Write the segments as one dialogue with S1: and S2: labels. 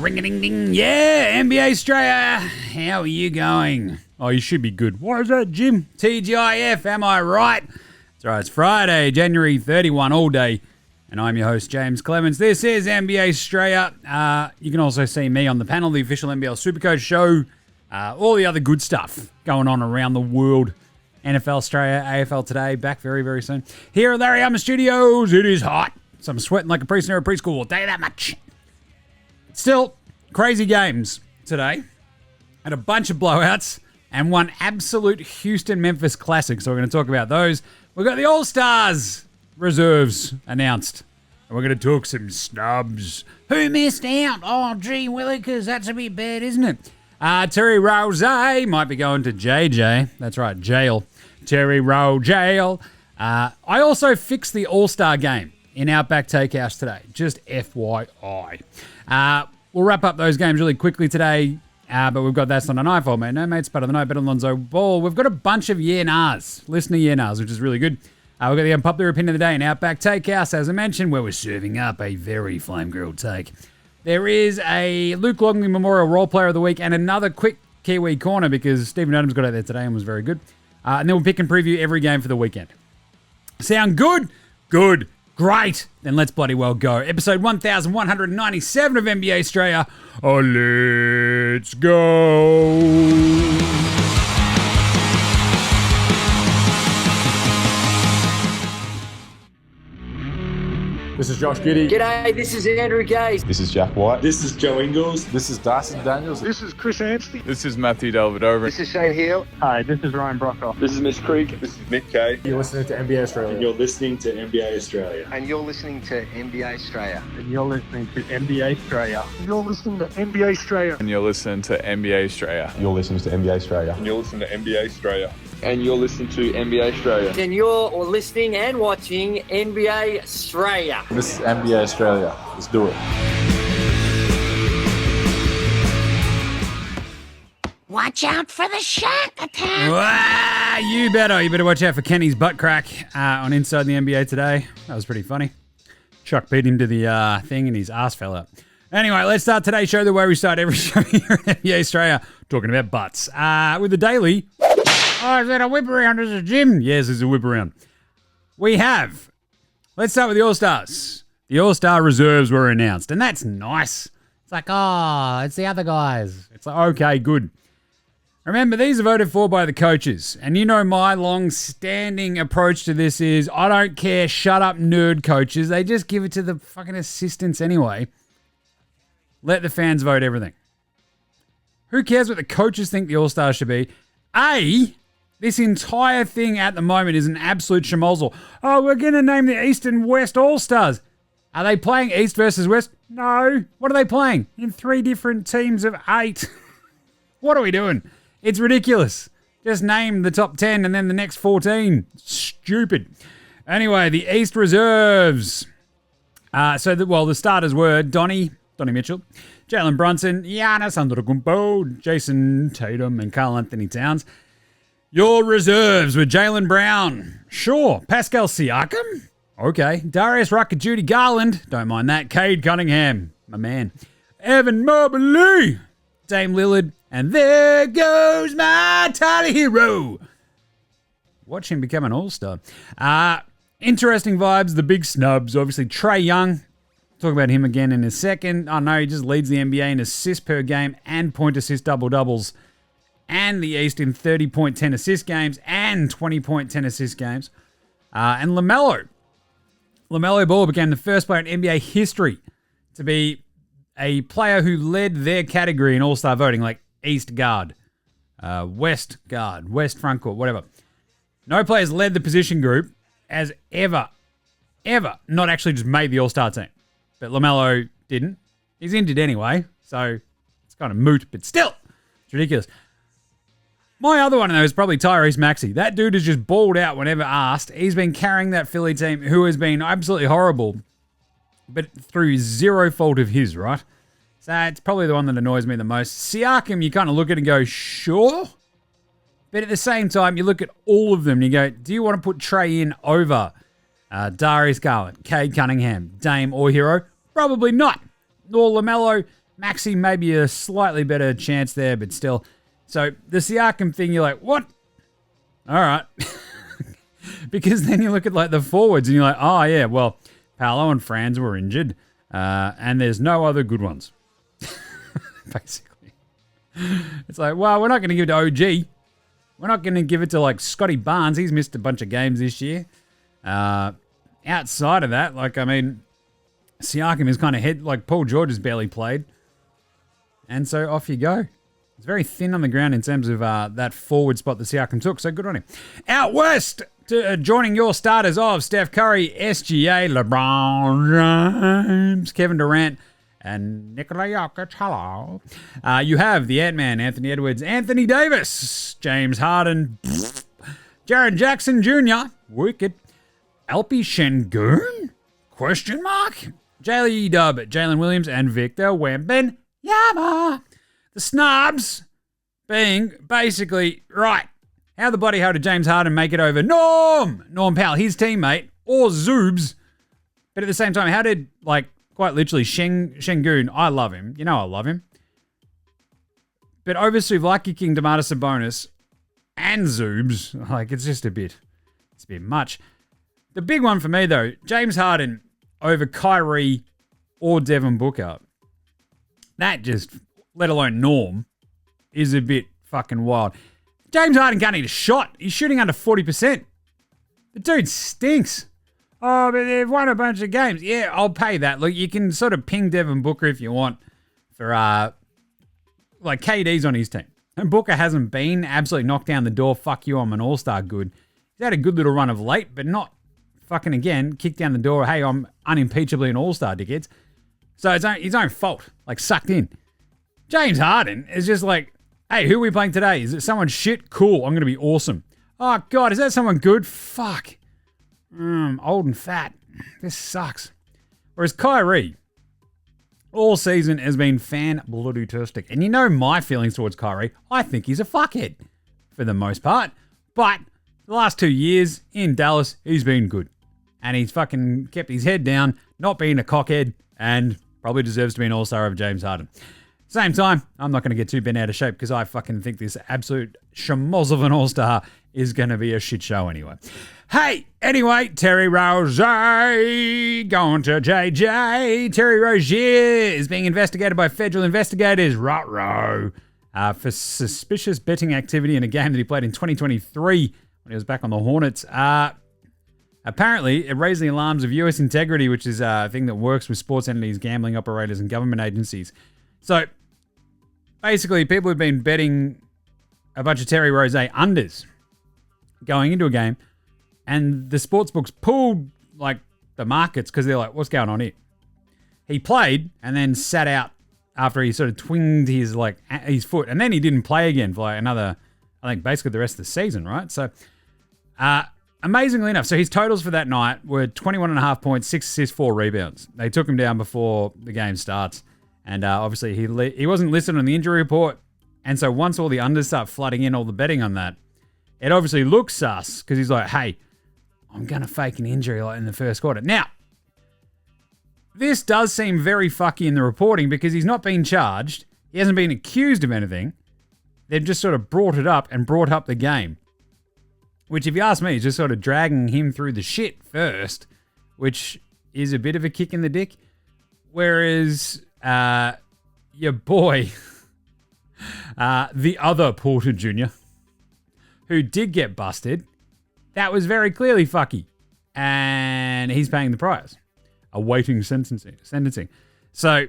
S1: Ring-a-ding-ding. Yeah, NBA Straya. How are you going? Oh, you should be good. Why is that, Jim? TGIF, am I right? That's right, it's Friday, January 31, all day. And I'm your host, James Clemens. This is NBA Straya. You can also see me on the panel, the official NBL Supercoach show. All the other good stuff going on around the world. NFL Straya, AFL today, back very, very soon. Here at Larry Armour Studios, it is hot. So I'm sweating like a prisoner at preschool, I'll tell you that much. Still, crazy games today. Had a bunch of blowouts and one absolute Houston-Memphis classic. So we're going to talk about those. We've got the All-Stars reserves announced. And we're going to talk some snubs. Who missed out? Oh, gee, Willikers, that's a bit bad, isn't it? Terry Rozier might be going to JJ. That's right, jail. Terry Rozier jail. I also fixed the All-Star game in Outback Takehouse today. Just FYI. We'll wrap up those games really quickly today, but we've got That's Not an iPhone, mate. No, mate, Spud of the Night, Than Lonzo Ball. We've got a bunch of yeah-nahs, listener yeah-nahs, which is really good. We've got the Unpopular Opinion of the Day in Outback Takehouse, as I mentioned, where we're serving up a very flame-grilled take. There is a Luke Longley Memorial Role Player of the Week and another quick KIWI Corner because Stephen Adams got out there today and was very good. And then we'll pick and preview every game for the weekend. Sound good? Good. Great. Then let's bloody well go. Episode 1197 of NBA Straya. Oh, let's go.
S2: This is Josh Giddey.
S3: G'day, this is Andrew Gaze.
S4: This is Jack White.
S5: This is Joe Ingles.
S2: This is Darcy Daniels.
S6: This is Chris Anstey.
S7: This is Matthew Delvedova.
S3: This is Shane Hill.
S8: Hi, this is Ryan Brockhoff.
S5: This is Mitch Creek.
S4: This is Nick Kay.
S2: You're listening to NBA Australia.
S5: And you're listening to NBA Australia.
S3: And you're listening to NBA Straya.
S8: And you're listening to NBA Straya.
S6: You're listening to NBA Straya.
S7: And you're listening to NBA Straya.
S4: You're listening to NBA Australia.
S7: And you're listening to NBA Straya.
S9: And you're listening to NBA Straya.
S3: And you're listening and watching NBA Straya.
S2: This is NBA Australia. Let's do it.
S10: Watch out for the shack attack.
S1: Wow, you better watch out for Kenny's butt crack on Inside the NBA today. That was pretty funny. Chuck beat him to the thing and his ass fell out. Anyway, let's start today's show the way we start every show here at NBA Straya, talking about butts. With the daily. Oh, is that a whip around? Is it a gym? Yes, it's a whip around. We have. Let's start with the All-Stars. The All-Star reserves were announced, and that's nice. It's like, oh, it's the other guys. It's like, okay, good. Remember, these are voted for by the coaches, and you know my long-standing approach to this is, I don't care, shut up, nerd coaches. They just give it to the fucking assistants anyway. Let the fans vote everything. Who cares what the coaches think the All-Stars should be? This entire thing at the moment is an absolute schmozzle. Oh, we're going to name the East and West All-Stars. Are they playing East versus West? No. What are they playing? In 3 different teams of 8. What are we doing? It's ridiculous. Just name the top 10 and then the next 14. Stupid. Anyway, the East reserves. The starters were Donnie Mitchell, Jalen Brunson, Giannis Antetokounmpo, Jason Tatum, and Karl Anthony Towns. Your reserves were Jaylen Brown. Sure. Pascal Siakam? Okay. Darius Rucker, Judy Garland. Don't mind that. Cade Cunningham. My man. Evan Mobley. Dame Lillard. And there goes my tiny hero. Watch him become an all-star. Interesting vibes. The big snubs. Obviously, Trae Young. Talk about him again in a second. Oh, no, he just leads the NBA in assists per game and point-assist double-doubles. And the East in 30-point 10-assist games and 20-point 10-assist games. And LaMelo Ball became the first player in NBA history to be a player who led their category in All-Star voting, like East guard, West guard, West front court, whatever. No players led the position group as ever not actually just made the All-Star team. But LaMelo didn't. He's injured anyway, so it's kind of moot, but still, it's ridiculous. My other one, though, is probably Tyrese Maxey. That dude has just balled out whenever asked. He's been carrying that Philly team, who has been absolutely horrible, but through zero fault of his, right? So it's probably the one that annoys me the most. Siakam, you kind of look at it and go, sure. But at the same time, you look at all of them and you go, do you want to put Trae in over Darius Garland, Cade Cunningham, Dame or Hero? Probably not. Nor LaMelo, Maxey maybe a slightly better chance there, but still. So the Siakam thing, you're like, what? All right. Because then you look at like the forwards and you're like, oh yeah, well, Paolo and Franz were injured, and there's no other good ones. Basically. It's like, well, we're not going to give it to OG. We're not going to give it to like Scotty Barnes. He's missed a bunch of games this year. Outside of that, like, I mean, Siakam is kind of like Paul George has barely played. And so off you go. It's very thin on the ground in terms of that forward spot that Siakam took, so good on him. Out west, joining your starters of Steph Curry, SGA, LeBron James, Kevin Durant, and Nikola Jokic, hello. You have the Ant-Man, Anthony Edwards, Anthony Davis, James Harden, Jaren Jackson Jr., wicked, Alpi Şengün, question mark, Jaylee Dub, Jalen Williams, and Victor Wembanyama. The snubs being basically, right, how the bloody hell did James Harden make it over Norm Powell, his teammate, or Zoobs? But at the same time, how did, like, quite literally, Şengün, I love him. You know I love him. But over Suvlaki King, Domantas Sabonis, and Zoobs, like, it's just a bit much. The big one for me, though, James Harden over Kyrie or Devin Booker. That just, let alone Norm, is a bit fucking wild. James Harden can't eat a shot. He's shooting under 40%. The dude stinks. Oh, but they've won a bunch of games. Yeah, I'll pay that. Look, you can sort of ping Devin Booker if you want for, like, KD's on his team. And Booker hasn't been absolutely knocked down the door, fuck you, I'm an all-star good. He's had a good little run of late, but not fucking, again, kicked down the door, hey, I'm unimpeachably an all-star, dickheads. So it's his own fault, like, sucked in. James Harden is just like, hey, who are we playing today? Is it someone shit? Cool, I'm going to be awesome. Oh, God, is that someone good? Fuck. Old and fat. This sucks. Whereas Kyrie, all season has been fan-bloody-tastic. And you know my feelings towards Kyrie. I think he's a fuckhead for the most part. But the last 2 years in Dallas, he's been good. And he's fucking kept his head down, not being a cockhead, and probably deserves to be an all-star over James Harden. Same time, I'm not going to get too bent out of shape because I fucking think this absolute schmoz of an all-star is going to be a shit show anyway. Hey, anyway, Terry Rozier going to JJ. Terry Rozier is being investigated by federal investigators, for suspicious betting activity in a game that he played in 2023 when he was back on the Hornets. Apparently, it raised the alarms of US Integrity, which is a thing that works with sports entities, gambling operators, and government agencies. So, basically, people have been betting a bunch of Terry Rozier unders going into a game, and the sportsbooks pulled, like, the markets because they're like, what's going on here? He played and then sat out after he sort of twinged his foot, and then he didn't play again for like another, I think, basically the rest of the season, right? So, amazingly enough, so his totals for that night were 21.5 points, 6 assists, 4 rebounds. They took him down before the game starts. And obviously, he wasn't listed on the injury report. And so once all the unders start flooding in, all the betting on that, it obviously looks sus because he's like, hey, I'm going to fake an injury like in the first quarter. Now, this does seem very fucky in the reporting because he's not been charged. He hasn't been accused of anything. They've just sort of brought it up and brought up the game. Which, if you ask me, is just sort of dragging him through the shit first, which is a bit of a kick in the dick. Whereas your boy, the other Porter Jr., who did get busted, that was very clearly fucky. And he's paying the price. Awaiting sentencing. So,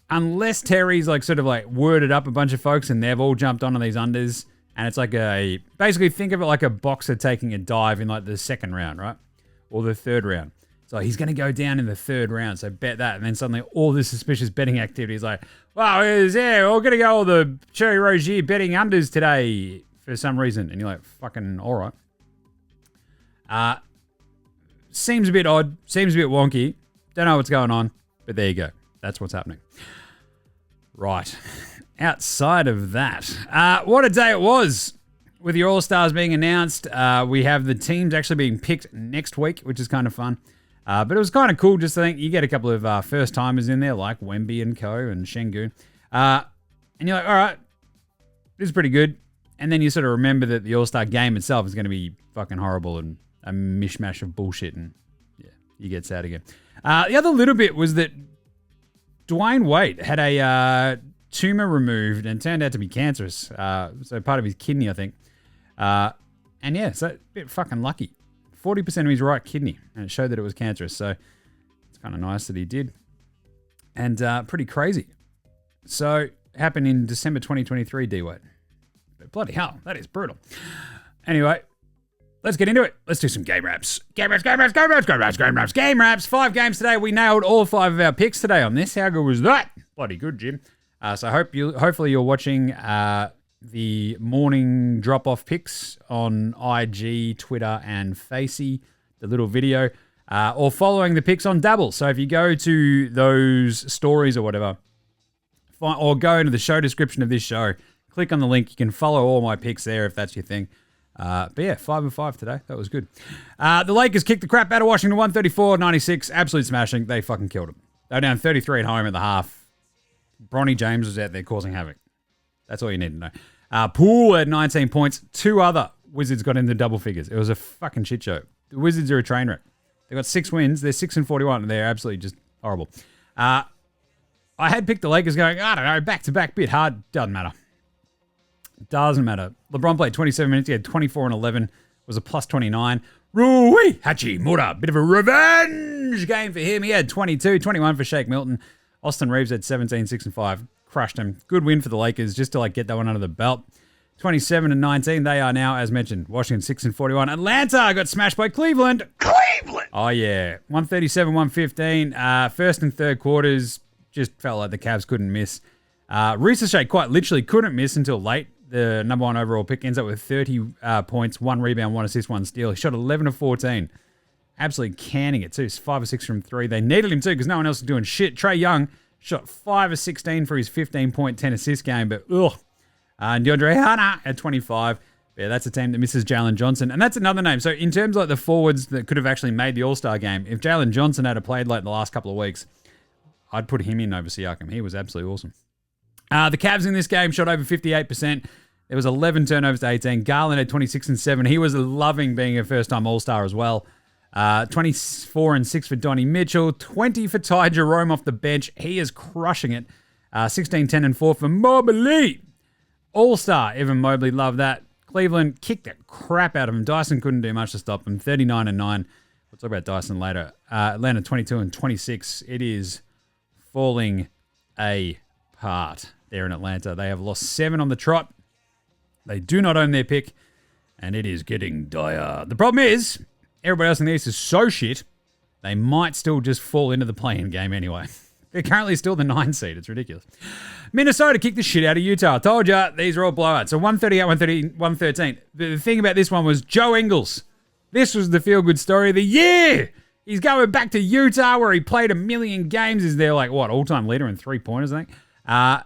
S1: unless Terry's like sort of like worded up a bunch of folks and they've all jumped on these unders, and it's like basically think of it like a boxer taking a dive in like the second round, right? Or the third round. So he's going to go down in the third round, so bet that. And then suddenly all this suspicious betting activity is like, wow, we're going to go all the Terry Rozier betting unders today for some reason. And you're like, fucking all right. Seems a bit odd, seems a bit wonky. Don't know what's going on, but there you go. That's what's happening. Right. Outside of that, what a day it was with your All-Stars being announced. We have the teams actually being picked next week, which is kind of fun. But it was kind of cool just to think you get a couple of first-timers in there like Wemby and Co. and Şengün. And you're like, all right, this is pretty good. And then you sort of remember that the All-Star game itself is going to be fucking horrible and a mishmash of bullshit. And yeah, you get sad again. The other little bit was that Dwayne Wade had a tumor removed and turned out to be cancerous. So part of his kidney, I think. And yeah, so a bit fucking lucky. 40% of his right kidney. And it showed that it was cancerous. So it's kind of nice that he did. And pretty crazy. So happened in December 2023, D-Wade. But bloody hell, that is brutal. Anyway, let's get into it. Let's do some game wraps. Game wraps. 5 games today. We nailed all 5 of our picks today on this. How good was that? Bloody good, Jim. So hopefully you're watching the morning drop-off picks on IG, Twitter, and Facey, the little video, or following the picks on Dabble. So if you go to those stories or whatever, or go into the show description of this show, click on the link. You can follow all my picks there if that's your thing. But yeah, 5 of 5 today. That was good. The Lakers kicked the crap out of Washington, 134-96. Absolute smashing. They fucking killed them. They were down 33 at home at the half. Bronny James was out there causing havoc. That's all you need to know. Poole had 19 points. 2 other Wizards got into double figures. It was a fucking shit show. The Wizards are a train wreck. They got 6 wins. They're 6-41, and they're absolutely just horrible. I had picked the Lakers going, I don't know, back-to-back, bit hard. Doesn't matter. Doesn't matter. LeBron played 27 minutes. He had 24 and 11. Was a plus 29. Rui Hachimura. Bit of a revenge game for him. He had 22. 21 for Shake Milton. Austin Reeves had 17, 6 and 5. Crushed him. Good win for the Lakers just to get that one under the belt. 27 and 19. They are now, as mentioned, Washington 6 and 41. Atlanta got smashed by Cleveland. Oh, yeah. 137-115. First and third quarters just felt like the Cavs couldn't miss. Ricochet quite literally couldn't miss until late. The number 1 overall pick ends up with 30 points, 1 rebound, 1 assist, 1 steal. He shot 11 of 14. Absolutely canning it too. 5 or 6 from 3. They needed him too because no one else was doing shit. Trae Young shot 5 of 16 for his 15-point, 10 assist game, but ugh. DeAndre Hunter at 25. Yeah, that's a team that misses Jalen Johnson. And that's another name. So in terms of the forwards that could have actually made the All-Star game, if Jalen Johnson had played the last couple of weeks, I'd put him in over Siakam. He was absolutely awesome. The Cavs in this game shot over 58%. There was 11 turnovers to 18. Garland had 26 and 7. He was loving being a first-time All-Star as well. 24 and 6 for Donnie Mitchell. 20 for Ty Jerome off the bench. He is crushing it. 16, 10 and 4 for Mobley. All-Star. Evan Mobley, love that. Cleveland kicked the crap out of him. Dyson couldn't do much to stop him. 39 and 9. We'll talk about Dyson later. Atlanta 22 and 26. It is falling apart there in Atlanta. They have lost 7 on the trot. They do not own their pick, and it is getting dire. The problem is, everybody else in the East is so shit, they might still just fall into the play-in game anyway. They're currently still the 9 seed. It's ridiculous. Minnesota kicked the shit out of Utah. I told you, these are all blowouts. So 138, 113. The thing about this one was Joe Ingles. This was the feel-good story of the year. He's going back to Utah where he played 1 million games. Is there all-time leader in 3-pointers, I think.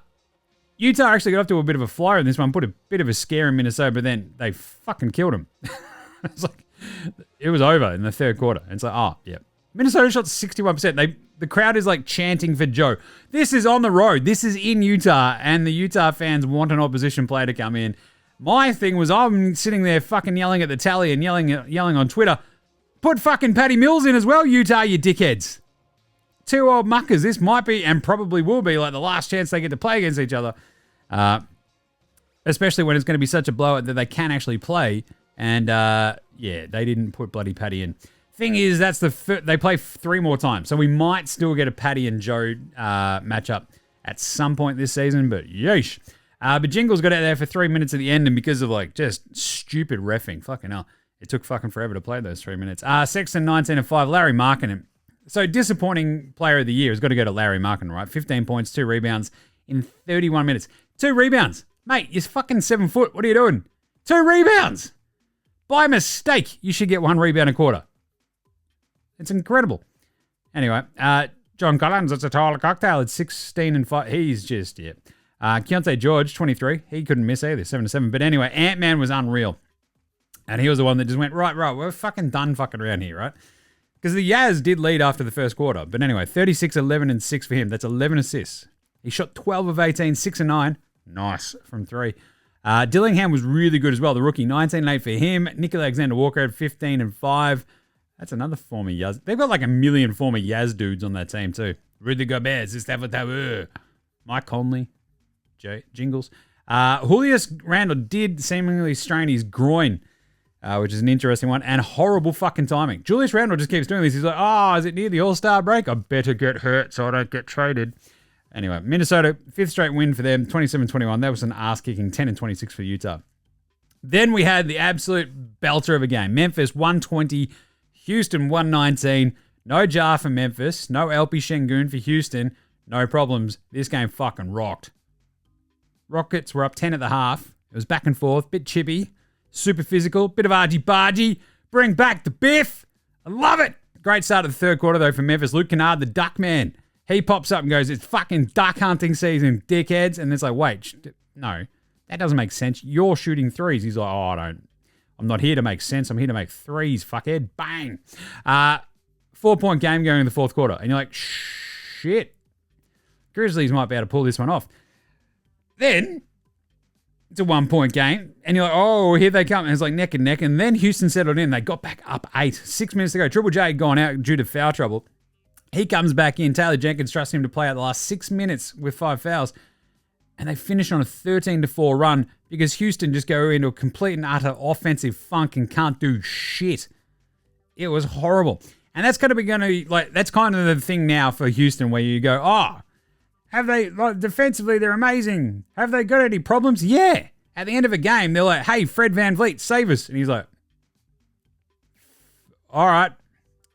S1: Utah actually got off to a bit of a flyer in this one, put a bit of a scare in Minnesota, but then they fucking killed him. It was over in the third quarter. It's yeah. Minnesota shot 61%. The crowd is chanting for Joe. This is on the road. This is in Utah, and the Utah fans want an opposition player to come in. My thing was I'm sitting there fucking yelling at the tally and yelling on Twitter, put fucking Patty Mills in as well, Utah, you dickheads. 2 old muckers. This might be, and probably will be, the last chance they get to play against each other. Especially when it's going to be such a blowout that they can actually play. And, they didn't put bloody Patty in. Thing is, they play 3 more times. So we might still get a Patty and Joe matchup at some point this season, but yeesh. But Jingles got out there for 3 minutes at the end, and because of just stupid reffing, fucking hell, it took fucking forever to play those 3 minutes. Sexton 19 and 5, Larry Markkinen. So disappointing player of the year has got to go to Larry Markkinen, right? 15 points, 2 rebounds in 31 minutes. 2 rebounds. Mate, you're fucking 7 foot. What are you doing? 2 rebounds. By mistake, you should get 1 rebound a quarter. It's incredible. Anyway, John Collins, it's a tall cocktail. It's 16 and 5. He's just, yeah. Keontae George, 23. He couldn't miss either, 7 to 7. But anyway, Ant-Man was unreal. And he was the one that just went, right, we're fucking done fucking around here, right? Because the Yaz did lead after the first quarter. But anyway, 36, 11, and 6 for him. That's 11 assists. He shot 12 of 18, 6 and 9. Nice from 3. Dillingham was really good as well, the rookie. 19 and 8 for him. Nikhil Alexander-Walker had 15 and 5. That's another former Yaz. They've got like a million former Yaz dudes on that team too. Rudy Gobert, Mike Conley, Jingles. Julius Randle did seemingly strain his groin, which is an interesting one, and horrible fucking timing. Julius Randle just keeps doing this. He's like, is it near the All-Star break? I better get hurt so I don't get traded. Anyway, Minnesota, 5th straight win for them, 27-21. That was an ass-kicking, 10 and 26 for Utah. Then we had the absolute belter of a game. Memphis, 120. Houston, 119. No jar for Memphis. No LP Şengün for Houston. No problems. This game fucking rocked. Rockets were up 10 at the half. It was back and forth, bit chippy, super physical, bit of argy-bargy. Bring back the biff. I love it. Great start of the third quarter, though, for Memphis. Luke Kennard, the duck man. He pops up and goes, it's fucking duck hunting season, dickheads. And it's like, wait, no, that doesn't make sense. You're shooting threes. He's like, I'm not here to make sense. I'm here to make threes, fuckhead. Bang. 4-point game going in the fourth quarter. And you're like, shit. Grizzlies might be able to pull this one off. Then it's a 1-point game. And you're like, here they come. And it's like neck and neck. And then Houston settled in. They got back up 8. 6 minutes to go. Triple J had gone out due to foul trouble. He comes back in. Taylor Jenkins trusts him to play out the last 6 minutes with 5 fouls. And they finish on a 13-4 run because Houston just go into a complete and utter offensive funk and can't do shit. It was horrible. And that's that's kind of the thing now for Houston where you go, have they, defensively, they're amazing. Have they got any problems? Yeah. At the end of a game, they're like, hey, Fred VanVleet, save us. And he's like, all right,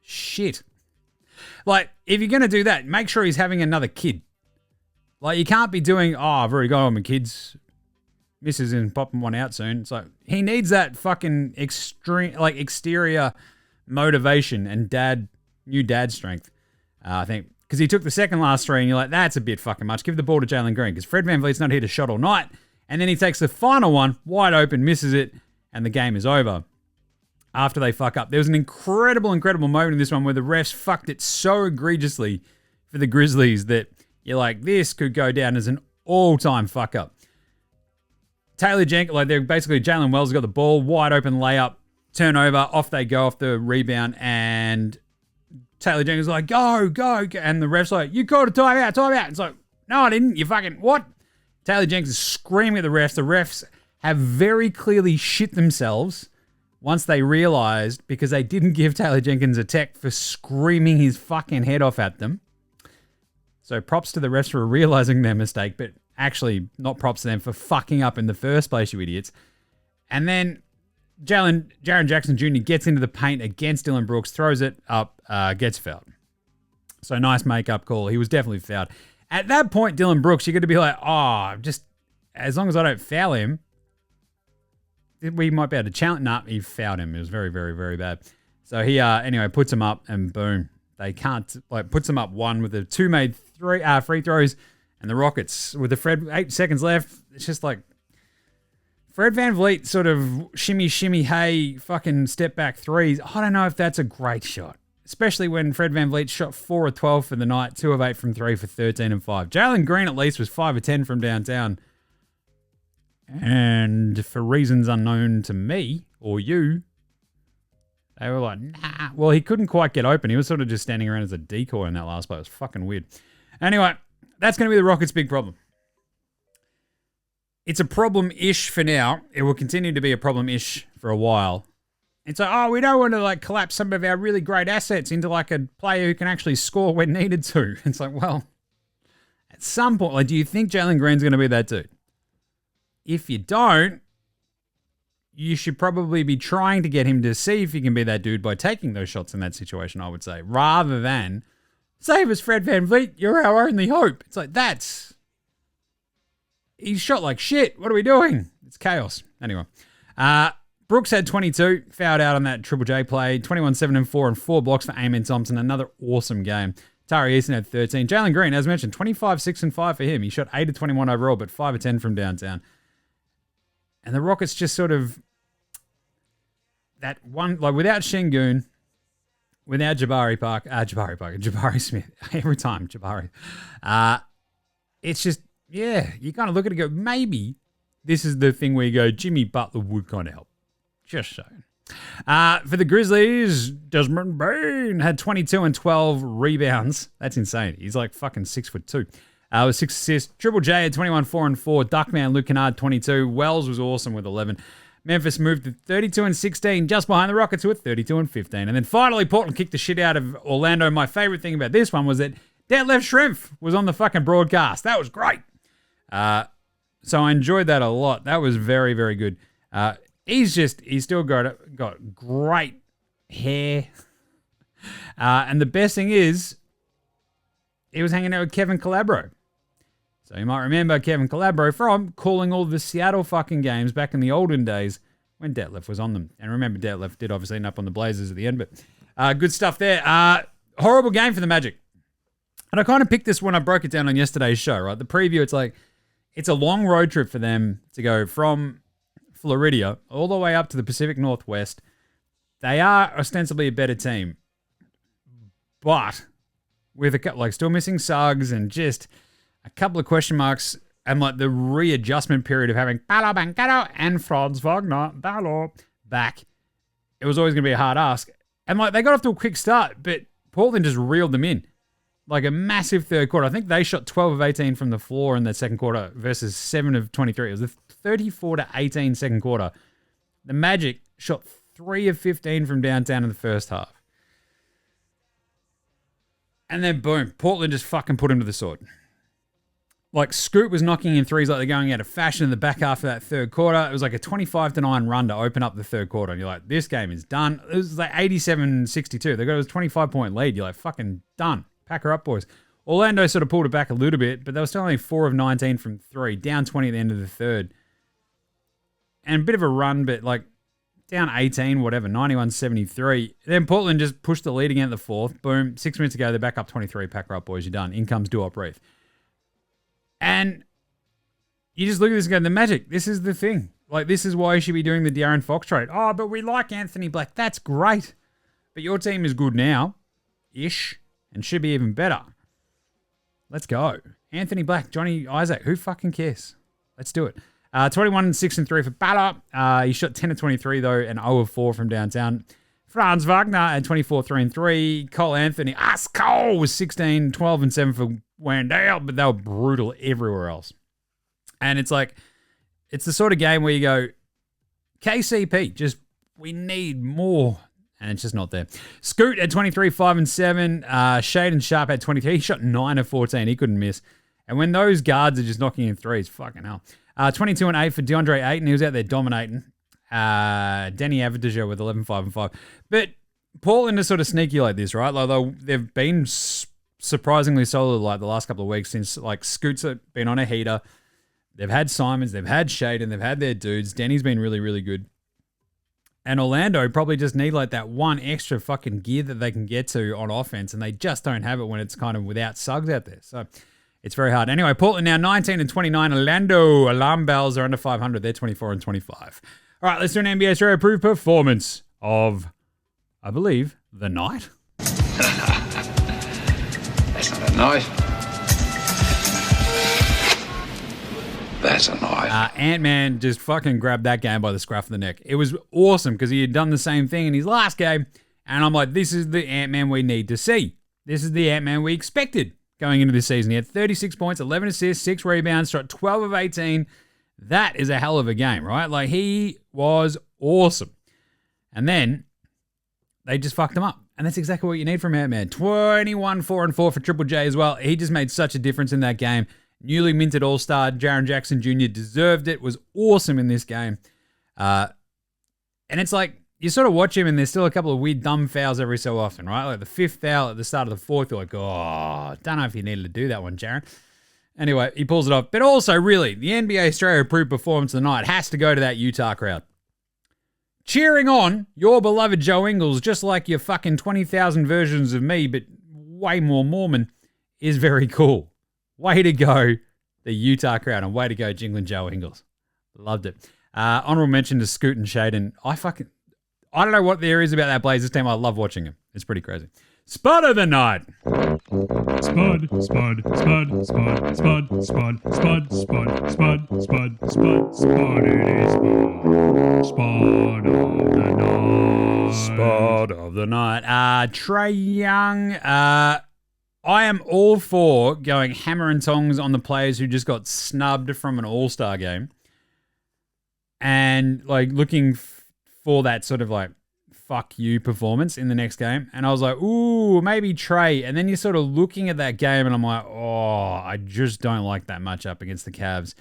S1: shit. Like, if you're going to do that, make sure he's having another kid. Like, you can't be doing, I've already got all my kids. Misses and popping one out soon. It's like, he needs that fucking exterior motivation and new dad strength, I think. Because he took the second last 3 and you're like, that's a bit fucking much. Give the ball to Jalen Green because Fred VanVleet's not here to shot all night. And then he takes the final one, wide open, misses it, and the game is over. After they fuck up. There was an incredible moment in this one where the refs fucked it so egregiously for the Grizzlies that you're like, this could go down as an all-time fuck up. Taylor Jenkins, they're basically Jalen Wells got the ball, wide open layup, turnover, off they go off the rebound, and Taylor Jenkins is like, go, and the ref's like, you called a timeout. It's like, no, I didn't. You fucking, what? Taylor Jenkins is screaming at the refs. The refs have very clearly shit themselves once they realized because they didn't give Taylor Jenkins a tech for screaming his fucking head off at them. So props to the refs for realizing their mistake, but actually not props to them for fucking up in the first place, you idiots. And then Jaren Jackson Jr. gets into the paint against Dylan Brooks, throws it up, gets fouled. So nice make-up call. He was definitely fouled. At that point, Dylan Brooks, you're going to be like, just as long as I don't foul him, we might be able to challenge. Nah, he fouled him. It was very, very, very bad. So he, anyway, puts him up and boom. They can't, puts him up 1 with the 2 made free throws. And the Rockets, with the 8 seconds left, it's just like Fred VanVleet sort of shimmy, hey, fucking step back threes. I don't know if that's a great shot, especially when Fred VanVleet shot 4 of 12 for the night, 2 of 8 from 3 for 13 and 5. Jalen Green at least was 5 of 10 from downtown. And for reasons unknown to me or you, they were like, nah. Well, he couldn't quite get open. He was sort of just standing around as a decoy in that last play. It was fucking weird. Anyway, that's going to be the Rockets' big problem. It's a problem-ish for now. It will continue to be a problem-ish for a while. It's like, we don't want to collapse some of our really great assets into a player who can actually score when needed to. It's like, well, at some point, do you think Jalen Green's going to be that dude? If you don't, you should probably be trying to get him to see if he can be that dude by taking those shots in that situation, I would say, rather than save us, Fred VanVleet. You're our only hope. It's like, he's shot like shit. What are we doing? It's chaos. Anyway, Brooks had 22, fouled out on that Triple J play, 21, 7 and 4, and 4 blocks for Amen Thompson. Another awesome game. Tari Eason had 13. Jalen Green, as mentioned, 25, 6 and 5 for him. He shot 8 of 21 overall, but 5 of 10 from downtown. And the Rockets just sort of, that one, without Şengün, without Jabari Smith, every time Jabari, it's just, yeah, you kind of look at it and go, maybe this is the thing where you go, Jimmy Butler would kind of help. Just saying. For the Grizzlies, Desmond Bain had 22 and 12 rebounds. That's insane. He's like fucking 6'2". With 6 assists. Triple J had 21, 4 and 4. Duckman, Luke Kennard, 22. Wells was awesome with 11. Memphis moved to 32 and 16, just behind the Rockets, who were 32 and 15. And then finally, Portland kicked the shit out of Orlando. My favorite thing about this one was that Detlef Schrempf was on the fucking broadcast. That was great. So I enjoyed that a lot. That was very, very good. He's still got great hair. And the best thing is, he was hanging out with Kevin Calabro. So you might remember Kevin Calabro from calling all the Seattle fucking games back in the olden days when Detlef was on them. And remember, Detlef did obviously end up on the Blazers at the end, but good stuff there. Horrible game for the Magic. And I kind of picked this when I broke it down on yesterday's show, right? The preview, it's like, it's a long road trip for them to go from Florida all the way up to the Pacific Northwest. They are ostensibly a better team, but with a couple, like, still missing Suggs and just a couple of question marks and like the readjustment period of having Paolo Banchero and Franz Wagner back. It was always going to be a hard ask. And like, they got off to a quick start, but Portland just reeled them in. Like a massive third quarter. I think they shot 12 of 18 from the floor in that second quarter versus 7 of 23. It was a 34 to 18 second quarter. The Magic shot 3 of 15 from downtown in the first half. And then boom, Portland just fucking put him to the sword. Like Scoot was knocking in threes like they're going out of fashion in the back half of that third quarter. It was like a 25-9 run to open up the third quarter. And you're like, this game is done. It was like 87-62. They got a 25-point lead. You're like, fucking done. Pack her up, boys. Orlando sort of pulled it back a little bit, but they were still only 4 of 19 from 3, down 20 at the end of the third. And a bit of a run, but like down 18, whatever, 91-73. Then Portland just pushed the lead again at the fourth. Boom, 6 minutes ago, they're back up 23. Pack her up, boys. You're done. In comes Duop Reef. And you just look at this and go, the Magic, this is the thing. Like, this is why you should be doing the De'Aaron Fox trade. Oh, but we like Anthony Black. That's great. But your team is good now-ish. And should be even better. Let's go. Anthony Black, Johnny Isaac. Who fucking cares? Let's do it. 21, 6 and 3 for Butler. He shot 10 of 23 though, and 0 of 4 from downtown. Franz Wagner at 24, 3 and 3. Cole Anthony. Cole was 16, 12 and 7 for Wendell, but they were brutal everywhere else. And it's like, it's the sort of game where you go, KCP, just, we need more. And it's just not there. Scoot at 23, 5 and 7. Shaden Sharp at 23. He shot 9 of 14. He couldn't miss. And when those guards are just knocking in threes, fucking hell. 22 and 8 for DeAndre Ayton. He was out there dominating. Danny Avdija with 11, 5 and 5. But Portland is sort of sneaky like this, right? Like they've been surprisingly solid like the last couple of weeks since like Scoot's been on a heater. They've had Simons. They've had Shaden. They've had their dudes. Danny's been really, really good. And Orlando probably just need like that one extra fucking gear that they can get to on offense, and they just don't have it when it's kind of without Suggs out there. So it's very hard. Anyway, Portland now 19 and 29. Orlando alarm bells are under 500. They're 24 and 25. All right, let's do an NBA Straya approved performance of, I believe, the night.
S11: That's not a night. That's a knife.
S1: Ant-Man just fucking grabbed that game by the scruff of the neck. It was awesome because he had done the same thing in his last game. And I'm like, this is the Ant-Man we need to see. This is the Ant-Man we expected going into this season. He had 36 points, 11 assists, 6 rebounds, shot 12 of 18. That is a hell of a game, right? Like, he was awesome. And then they just fucked him up. And that's exactly what you need from Ant-Man. 21, 4 and 4 for Triple J as well. He just made such a difference in that game. Newly minted All-Star Jaren Jackson Jr. deserved it. Was awesome in this game. And it's like, you sort of watch him and there's still a couple of weird dumb fouls every so often, right? Like the 5th foul at the start of the 4th, you're like, oh, don't know if you needed to do that one, Jaren. Anyway, he pulls it off. But also, really, the NBA Straya approved performance of the night has to go to that Utah crowd. Cheering on your beloved Joe Ingles, just like your fucking 20,000 versions of me, but way more Mormon, is very cool. Way to go, the Utah crowd, and way to go, Jingling Joe Ingles. Loved it. Honorable mention to Scoot and Shaden. I don't know what there is about that Blazers team. I love watching them. It's pretty crazy. Spud of the night.
S12: Spud, Spud, Spud, Spud, Spud, Spud, Spud, Spud, Spud, Spud, Spud, Spud, it is Spud of the night.
S1: Spud of the night. Trae Young. I am all for going hammer and tongs on the players who just got snubbed from an all-star game. And like looking for that sort of like fuck you performance in the next game. And I was like, ooh, maybe Trae. And then you're sort of looking at that game and I'm like, oh, I just don't like that much up against the Cavs.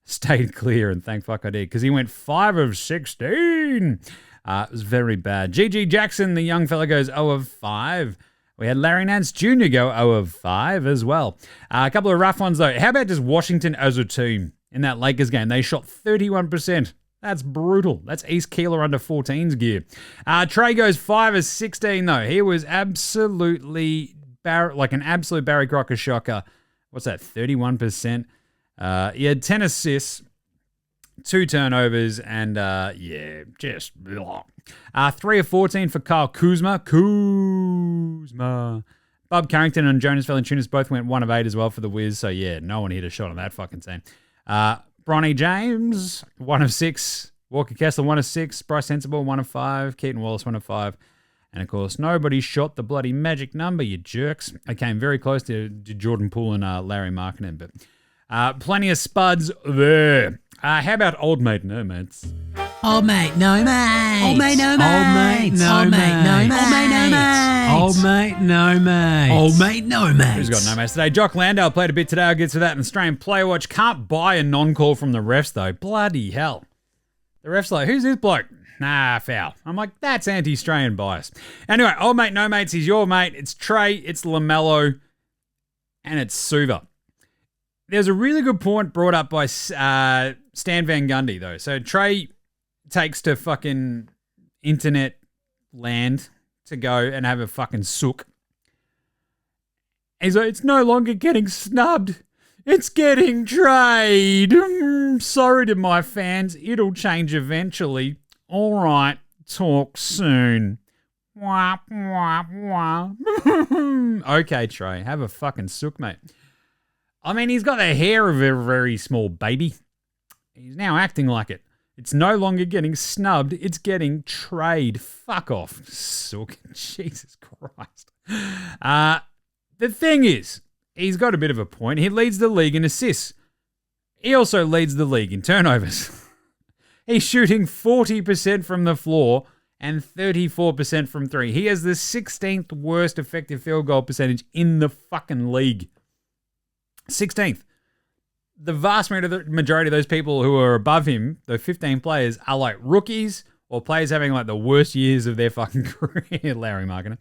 S1: Stayed clear and thank fuck I did because he went 5 of 16. It was very bad. GG Jackson, the young fella, goes 0 of 5. We had Larry Nance Jr. go 0 of 5 as well. A couple of rough ones though. How about just Washington as a team in that Lakers game? They shot 31%. That's brutal. That's East Keeler under 14's gear. Trae goes 5 of 16 though. He was absolutely like an absolute Barry Crocker shocker. What's that? 31%. He had 10 assists, 2 turnovers, and just blah. 3 of 14 for Kyle Kuzma. Bob Carrington and Jonas Valanciunas both went 1 of 8 as well for the Wiz. So yeah, no one hit a shot on that fucking team. Bronny James, 1 of 6. Walker Kessler, 1 of 6. Bryce Sensible, 1 of 5. Keaton Wallace, 1 of 5. And, of course, nobody shot the bloody magic number, you jerks. I came very close to Jordan Poole and Larry Markkinen, but plenty of spuds there. How about Old Mate No Mates?
S10: Old mate, no mate.
S13: Old mate, no mate. Old mate, no mate.
S10: Old mate, no mate.
S13: Old mate, no mate.
S10: Old mate, no mate.
S1: Who's got no mates today? Jock Landale played a bit today. I'll get to that in Australian Player Watch. Can't buy a non-call from the refs, though. Bloody hell. The ref's like, who's this bloke? Nah, foul. I'm like, that's anti-Australian bias. Anyway, Old Mate No Mates, he's your mate. It's Trae, it's LaMelo, and it's Suva. There's a really good point brought up by Stan Van Gundy, though. So Trae takes to fucking internet land to go and have a fucking sook. He's like, it's no longer getting snubbed. It's getting trade. Sorry to my fans. It'll change eventually. All right. Talk soon. Wah, wah, wah. Okay, Trae. Have a fucking sook, mate. I mean, he's got the hair of a very small baby. He's now acting like it. It's no longer getting snubbed. It's getting trade. Fuck off, sook. Jesus Christ. The thing is, he's got a bit of a point. He leads the league in assists. He also leads the league in turnovers. He's shooting 40% from the floor and 34% from 3. He has the 16th worst effective field goal percentage in the fucking league. 16th. The vast majority of those people who are above him, the 15 players, are like rookies or players having like the worst years of their fucking career. Larry Markkinen.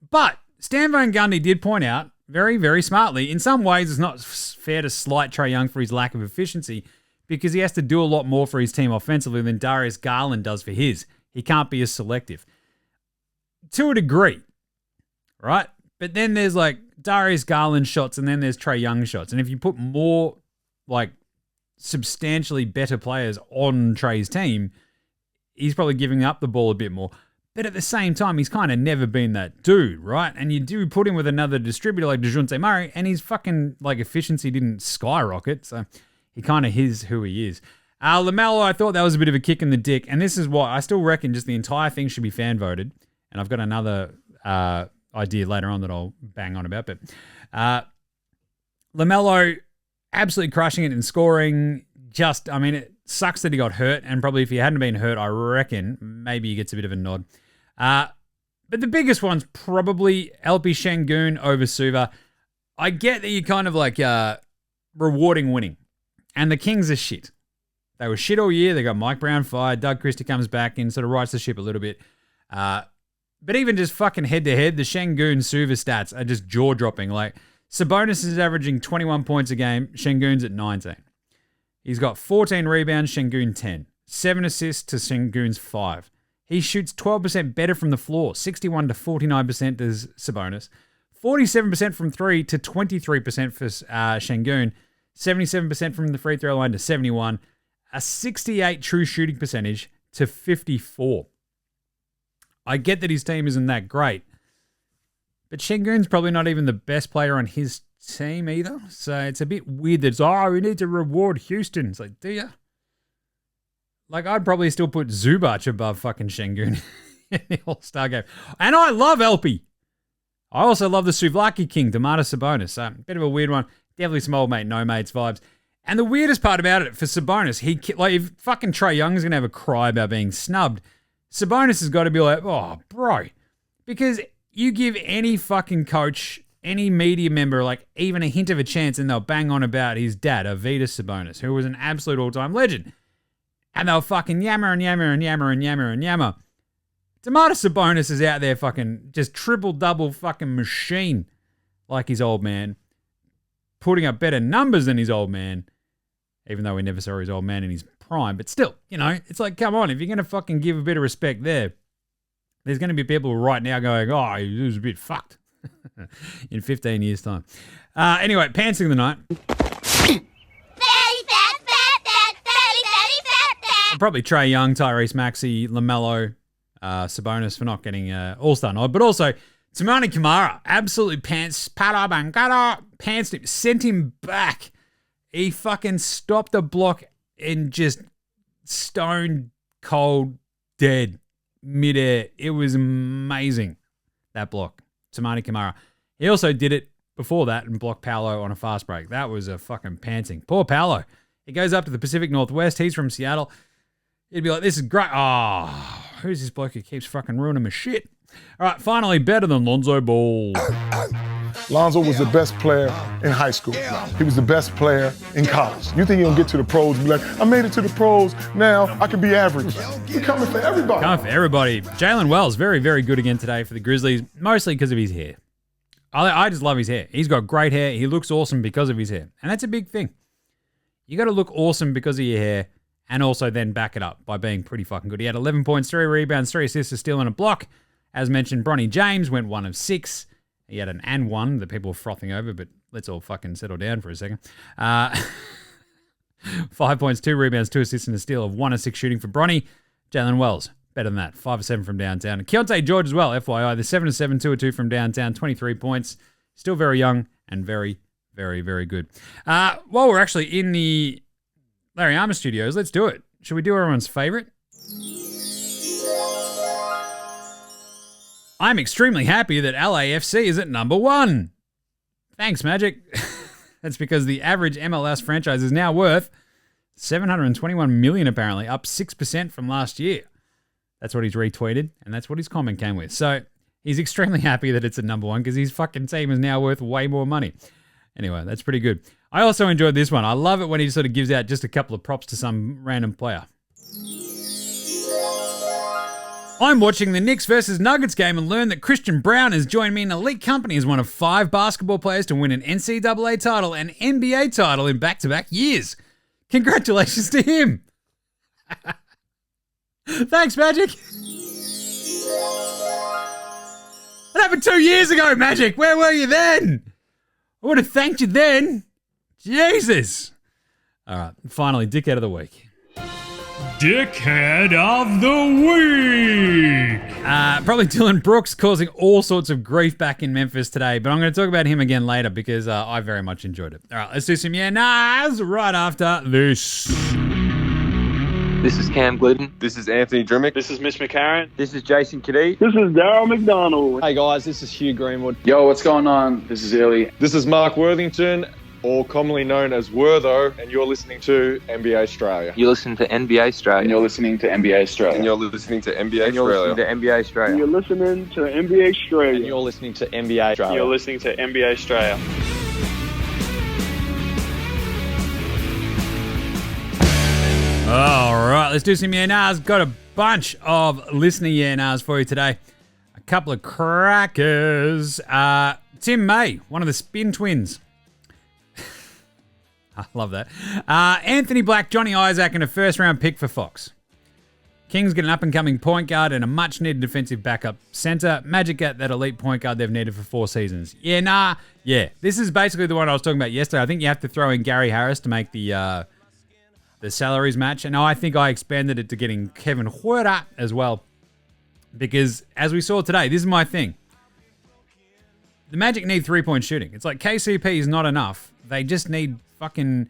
S1: But Stan Van Gundy did point out very, very smartly, in some ways it's not fair to slight Trae Young for his lack of efficiency because he has to do a lot more for his team offensively than Darius Garland does for his. He can't be as selective. To a degree, right? But then there's like Darius Garland shots and then there's Trae Young shots. And if you put more like substantially better players on Trae's team, he's probably giving up the ball a bit more. But at the same time, he's kind of never been that dude, right? And you do put him with another distributor like DeJounte Murray, and his fucking like efficiency didn't skyrocket, so he kind of is who he is. LaMelo, I thought that was a bit of a kick in the dick, and this is what I still reckon just the entire thing should be fan voted. And I've got another idea later on that I'll bang on about, but LaMelo absolutely crushing it in scoring. Just, I mean, it sucks that he got hurt, and probably if he hadn't been hurt, I reckon maybe he gets a bit of a nod. But the biggest one's probably LP Şengün over Suva. I get that you're kind of like rewarding winning, and the Kings are shit. They were shit all year. They got Mike Brown fired. Doug Christie comes back and sort of rights the ship a little bit. But even just fucking head-to-head, the Şengün Suva stats are just jaw-dropping. Like, Sabonis is averaging 21 points a game. Şengün's at 19. He's got 14 rebounds, Şengün 10. 7 assists to Şengün's 5. He shoots 12% better from the floor, 61 to 49% does Sabonis. 47% from 3 to 23% for Şengün. 77% from the free throw line to 71. A 68 true shooting percentage to 54. I get that his team isn't that great. But Şengün's probably not even the best player on his team either. So it's a bit weird that it's, we need to reward Houston. It's like, do you? Like, I'd probably still put Zubac above fucking Şengün in the All-Star game. And I love Elpy. I also love the Souvlaki King, Domantas Sabonis. Bit of a weird one. Definitely some old mate, no mates vibes. And the weirdest part about it for Sabonis, if fucking Trae Young is going to have a cry about being snubbed, Sabonis has got to be like, oh, bro. Because you give any fucking coach, any media member, like even a hint of a chance, and they'll bang on about his dad, Arvydas Sabonis, who was an absolute all-time legend. And they'll fucking yammer and yammer and yammer and yammer and yammer. Domantas Sabonis is out there fucking just triple-double fucking machine like his old man, putting up better numbers than his old man, even though we never saw his old man in his prime. But still, you know, it's like, come on, if you're going to fucking give a bit of respect there, there's going to be people right now going, oh, he was a bit fucked in 15 years' time. Anyway, pantsing of the night. Probably Trae Young, Tyrese Maxey, LaMelo, Sabonis for not getting All-Star nod, but also Toumani Camara absolutely pantsed him, sent him back. He fucking stopped the block and just stone cold dead midair. It was amazing, that block. Toumani Camara. He also did it before that and blocked Paolo on a fast break. That was a fucking pantsing. Poor Paolo. He goes up to the Pacific Northwest. He's from Seattle. He'd be like, this is great. Oh, who's this bloke who keeps fucking ruining my shit? All right, finally, better than Lonzo Ball.
S14: Lonzo was the best player in high school. He was the best player in college. You think he'll get to the pros and be like, I made it to the pros, now I can be average. He's coming for everybody.
S1: Coming for everybody. Jalen Wells, very, very good again today for the Grizzlies, mostly because of his hair. I just love his hair. He's got great hair. He looks awesome because of his hair. And that's a big thing. You got to look awesome because of your hair and also then back it up by being pretty fucking good. He had 11 points, 3 rebounds, 3 assists, a steal, and a block. As mentioned, Bronny James went 1 of 6. He had an and 1 that people were frothing over, but let's all fucking settle down for a second. 5 points, 2 rebounds, 2 assists, and a steal of 1 of 6 shooting for Bronny. Jalen Wells, better than that. 5 of 7 from downtown. And Keontae George as well, FYI. The 7 of 7, 2 of 2 from downtown, 23 points. Still very young and very, very, very good. While we're actually in the Larry Armour studios, let's do it. Should we do everyone's favorite? I'm extremely happy that LAFC is at number 1. Thanks, Magic. That's because the average MLS franchise is now worth $721 million, apparently, up 6% from last year. That's what he's retweeted, and that's what his comment came with. So he's extremely happy that it's at number 1 because his fucking team is now worth way more money. Anyway, that's pretty good. I also enjoyed this one. I love it when he sort of gives out just a couple of props to some random player. I'm watching the Knicks versus Nuggets game and learned that Christian Brown has joined me in elite company as one of 5 basketball players to win an NCAA title and NBA title in back-to-back years. Congratulations to him. Thanks, Magic. That happened 2 years ago, Magic. Where were you then? I would have thanked you then. Jesus. All right, finally, dickhead of the week.
S12: Dickhead of the week.
S1: Probably Dylan Brooks causing all sorts of grief back in Memphis today, but I'm going to talk about him again later because I very much enjoyed it. All right, let's do some yeah-nahs right after this.
S9: This is Cam Glidden.
S7: This is Anthony Drimmick.
S5: This is Mitch McCarron.
S9: This is Jason Kadee.
S8: This is Darryl McDonald.
S9: Hey guys, this is Hugh Greenwood.
S11: Yo, what's going on? This is Illy.
S7: This is Mark Worthington, or commonly known as Wortho, and you're listening to NBA Straya.
S9: You're listening to NBA Straya.
S11: And you're listening to NBA Straya.
S7: And you're listening to NBA
S9: And you're listening
S7: Straya.
S9: to NBA Straya.
S8: And you're listening to NBA Straya.
S9: And you're listening to NBA Straya.
S5: You're listening to NBA Straya.
S1: All right, let's do some yeah-nahs. Got a bunch of listener yeah-nahs for you today. A couple of crackers. Tim May, one of the Spin Twins. I love that. Anthony Black, Johnny Isaac, and a first-round pick for Fox. Kings get an up-and-coming point guard and a much-needed defensive backup center. Magic get that elite point guard they've needed for 4 seasons. Yeah. This is basically the one I was talking about yesterday. I think you have to throw in Gary Harris to make the salaries match. And I think I expanded it to getting Kevin Huerta as well. Because as we saw today, this is my thing. The Magic need 3-point shooting. It's like KCP is not enough. They just need fucking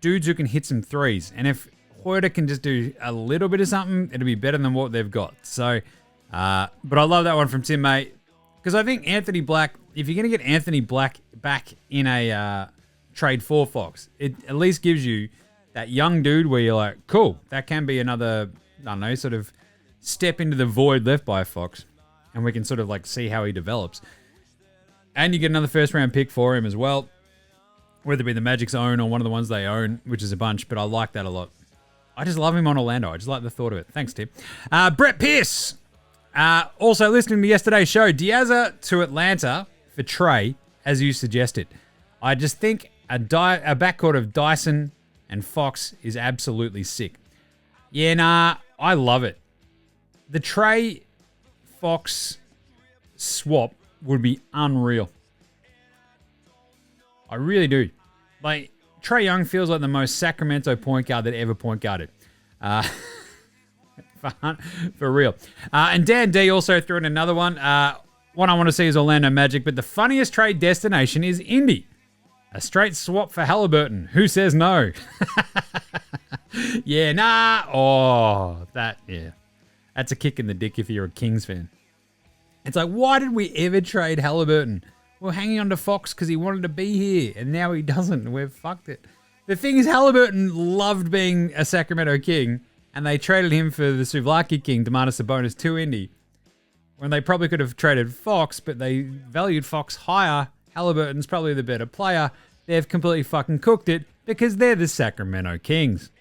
S1: dudes who can hit some threes. And if Huerta can just do a little bit of something, it'll be better than what they've got. So, but I love that one from Tim, mate. Because I think Anthony Black, if you're going to get Anthony Black back in a trade for Fox, it at least gives you that young dude where you're like, cool, that can be another, I don't know, sort of step into the void left by Fox. And we can sort of like see how he develops. And you get another first-round pick for him as well, whether it be the Magic's own or one of the ones they own, which is a bunch, but I like that a lot. I just love him on Orlando. I just like the thought of it. Thanks, Tim. Brett Pierce, also listening to yesterday's show, Diazza to Atlanta for Trae, as you suggested. I just think a backcourt of Dyson and Fox is absolutely sick. Yeah, nah, I love it. The Trae Fox swap would be unreal. I really do. Like, Trae Young feels like the most Sacramento point guard that ever point guarded. For real. And Dan D also threw in another one. One I want to see is Orlando Magic, but the funniest trade destination is Indy. A straight swap for Halliburton. Who says no? Yeah, nah. Oh, yeah. That's a kick in the dick if you're a Kings fan. It's like, why did we ever trade Halliburton? We're hanging on to Fox because he wanted to be here, and now he doesn't. We've fucked it. The thing is, Halliburton loved being a Sacramento King, and they traded him for the Souvlaki King, Domantas Sabonis, to Indy, when they probably could have traded Fox, but they valued Fox higher. Halliburton's probably the better player. They've completely fucking cooked it because they're the Sacramento Kings.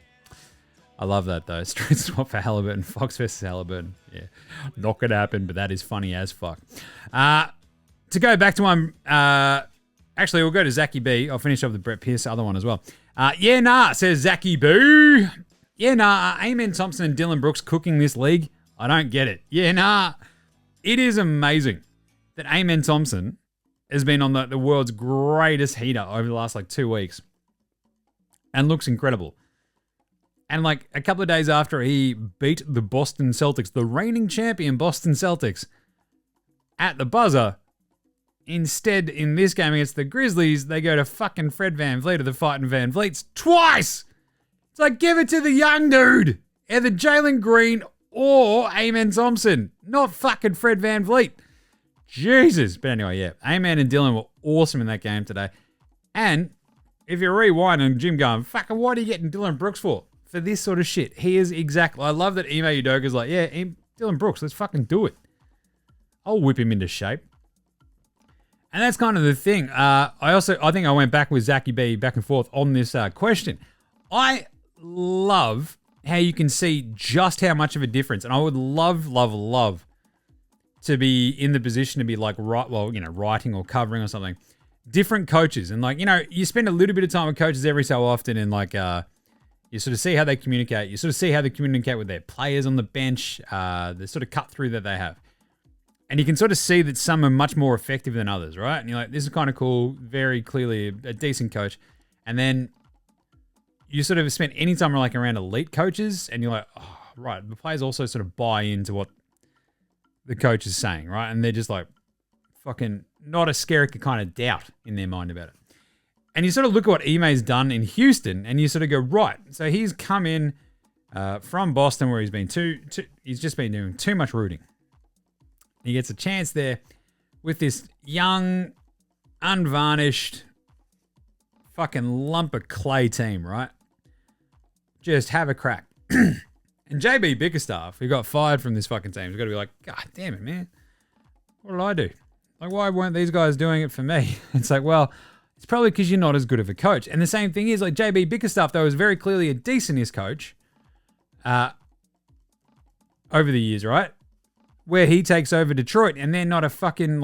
S1: I love that, though. Straight swap for Halliburton. Fox versus Halliburton. Yeah. Not going to happen, but that is funny as fuck. To go back to one... actually, we'll go to Zachy B. I'll finish off the Brett Pierce other one as well. Yeah, nah, says Zachy B. Yeah, nah, Amen Thompson and Dylan Brooks cooking this league? I don't get it. Yeah, nah. It is amazing that Amen Thompson has been on the world's greatest heater over the last, 2 weeks. And looks incredible. And a couple of days after he beat the Boston Celtics, the reigning champion Boston Celtics, at the buzzer, instead in this game against the Grizzlies, they go to fucking Fred VanVleet or the fighting Van Vliets twice. It's like, give it to the young dude. Either Jalen Green or Amen Thompson, not fucking Fred VanVleet. Jesus. But anyway, yeah, Amen and Dylan were awesome in that game today. And if you rewind and Jim going, fucking what are you getting Dylan Brooks for? For this sort of shit. He is exactly... I love that Ime Udoka's like, yeah, Dylan Brooks, let's fucking do it. I'll whip him into shape. And that's kind of the thing. I think I went back with Zachy B back and forth on this question. I love how you can see just how much of a difference. And I would love to be in the position to be writing or covering or something. Different coaches. And you spend a little bit of time with coaches every so often and you sort of see how they communicate. You sort of see how they communicate with their players on the bench, the sort of cut through that they have. And you can sort of see that some are much more effective than others, right? And you're like, this is kind of cool, very clearly a decent coach. And then you sort of spend any time around elite coaches and you're like, oh, right, the players also sort of buy into what the coach is saying, right? And they're just like fucking not a scary kind of doubt in their mind about it. And you sort of look at what Ime's done in Houston, and you sort of go, right. So he's come in from Boston, where he's been he's just been doing too much rooting. He gets a chance there with this young, unvarnished, fucking lump of clay team, right? Just have a crack. And JB Bickerstaff, who got fired from this fucking team, has got to be like, God damn it, man. What did I do? Why weren't these guys doing it for me? It's like, well, it's probably because you're not as good of a coach. And the same thing is, JB Bickerstaff, though, is very clearly a decentest coach over the years, right? Where he takes over Detroit, and they're not a fucking,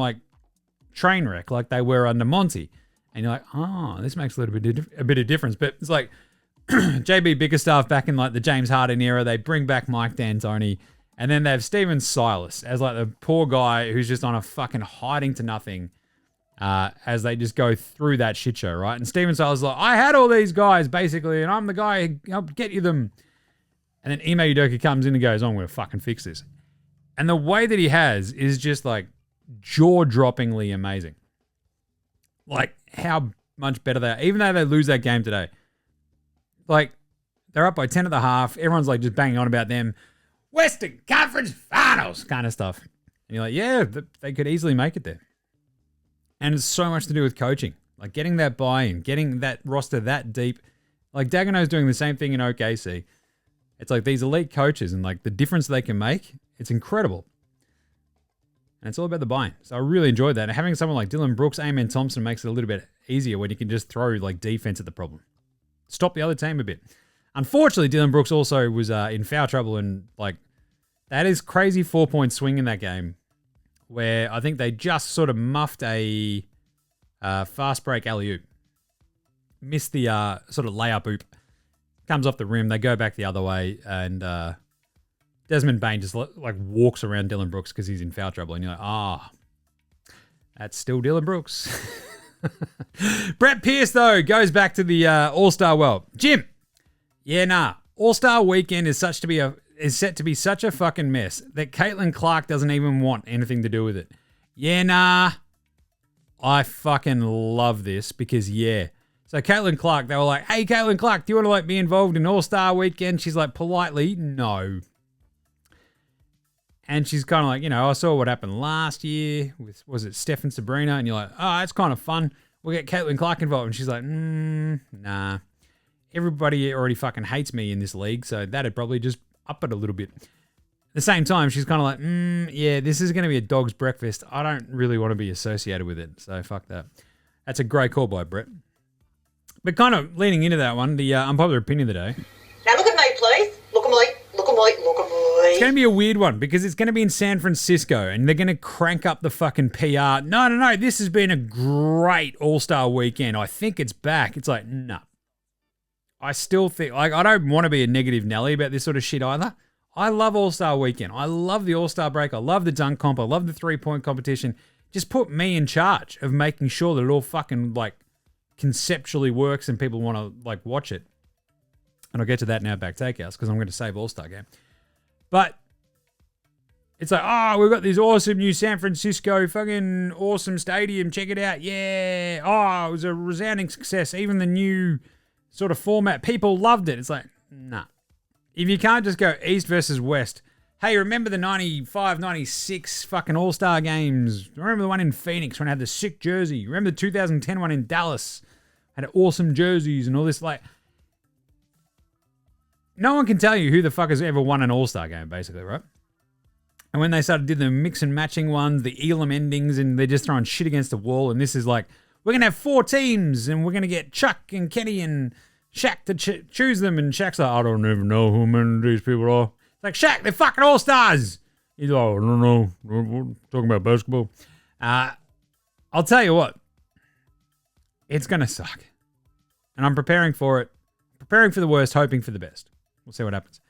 S1: train wreck like they were under Monty. And you're like, oh, this makes a bit of difference. But it's like JB Bickerstaff back in, the James Harden era, they bring back Mike D'Antoni, and then they have Steven Silas as, the poor guy who's just on a fucking hiding to nothing as they just go through that shit show, right? And Steven Silas is like, I had all these guys, basically, and I'm the guy who helped get you them. And then Ime Udoka comes in and goes, I'm going to fucking fix this. And the way that he has is just like jaw-droppingly amazing. Like how much better they are, even though they lose that game today. Like they're up by 10 at the half. Everyone's like just banging on about them. Western Conference Finals kind of stuff. And you're like, yeah, they could easily make it there. And it's so much to do with coaching. Like getting that buy-in, getting that roster that deep. Like Dagono's doing the same thing in OKC. It's like these elite coaches and like the difference they can make, it's incredible. And it's all about the buy-in. So I really enjoyed that. And having someone like Dylan Brooks, Amen Thompson makes it a little bit easier when you can just throw like defense at the problem. Stop the other team a bit. Unfortunately, Dylan Brooks also was in foul trouble, and like that is crazy 4-point swing in that game where I think they just sort of muffed a fast break alley-oop. Missed the sort of layup oop. Comes off the rim. They go back the other way, and Desmond Bain just like walks around Dylan Brooks because he's in foul trouble, and you're like, that's still Dylan Brooks. Brett Pierce, though, goes back to the All-Star world. Jim, All-Star weekend is set to be such a fucking mess that Caitlin Clark doesn't even want anything to do with it. I fucking love this because, So Caitlin Clark, they were like, hey, Caitlin Clark, do you want to like be involved in All-Star weekend? She's like, politely, no. And she's kind of like, I saw what happened last year with, was it Steph and Sabrina? And you're like, it's kind of fun. We'll get Caitlin Clark involved. And she's like, nah. Everybody already fucking hates me in this league, so that'd probably just up it a little bit. At the same time, she's kind of like, this is going to be a dog's breakfast. I don't really want to be associated with it, so fuck that. That's a great call by Brett. But kind of leading into that one, the unpopular opinion of the day.
S15: Now look at me, please. Look at me. Look at me. Look at me.
S1: It's going to be a weird one because it's going to be in San Francisco and they're going to crank up the fucking PR. No. This has been a great All-Star weekend. I think it's back. It's like, no. I still think, like, I don't want to be a negative Nelly about this sort of shit either. I love All-Star weekend. I love the All-Star break. I love the dunk comp. I love the 3-point competition. Just put me in charge of making sure that it all fucking, like, conceptually works and people want to like watch it. And I'll get to that now back takeouts because I'm going to save All-Star game. But it's like, we've got this awesome new San Francisco fucking awesome stadium. Check it out. Yeah. It was a resounding success. Even the new sort of format, people loved it. It's like, nah. If you can't just go East versus West. Hey, remember the 95, 96 fucking All-Star games? Remember the one in Phoenix when I had the sick jersey? Remember the 2010 one in Dallas? Had awesome jerseys and all this. Like, no one can tell you who the fuck has ever won an All-Star game, basically, right? And when they did the mix and matching ones, the Elam endings, and they're just throwing shit against the wall, and this is like, we're going to have 4 teams, and we're going to get Chuck and Kenny and Shaq to choose them, and Shaq's like, I don't even know who many of these people are. Like, Shaq, they're fucking all-stars. He's like, I don't know. We're talking about basketball. I'll tell you what. It's going to suck. And I'm preparing for it. Preparing for the worst, hoping for the best. We'll see what happens.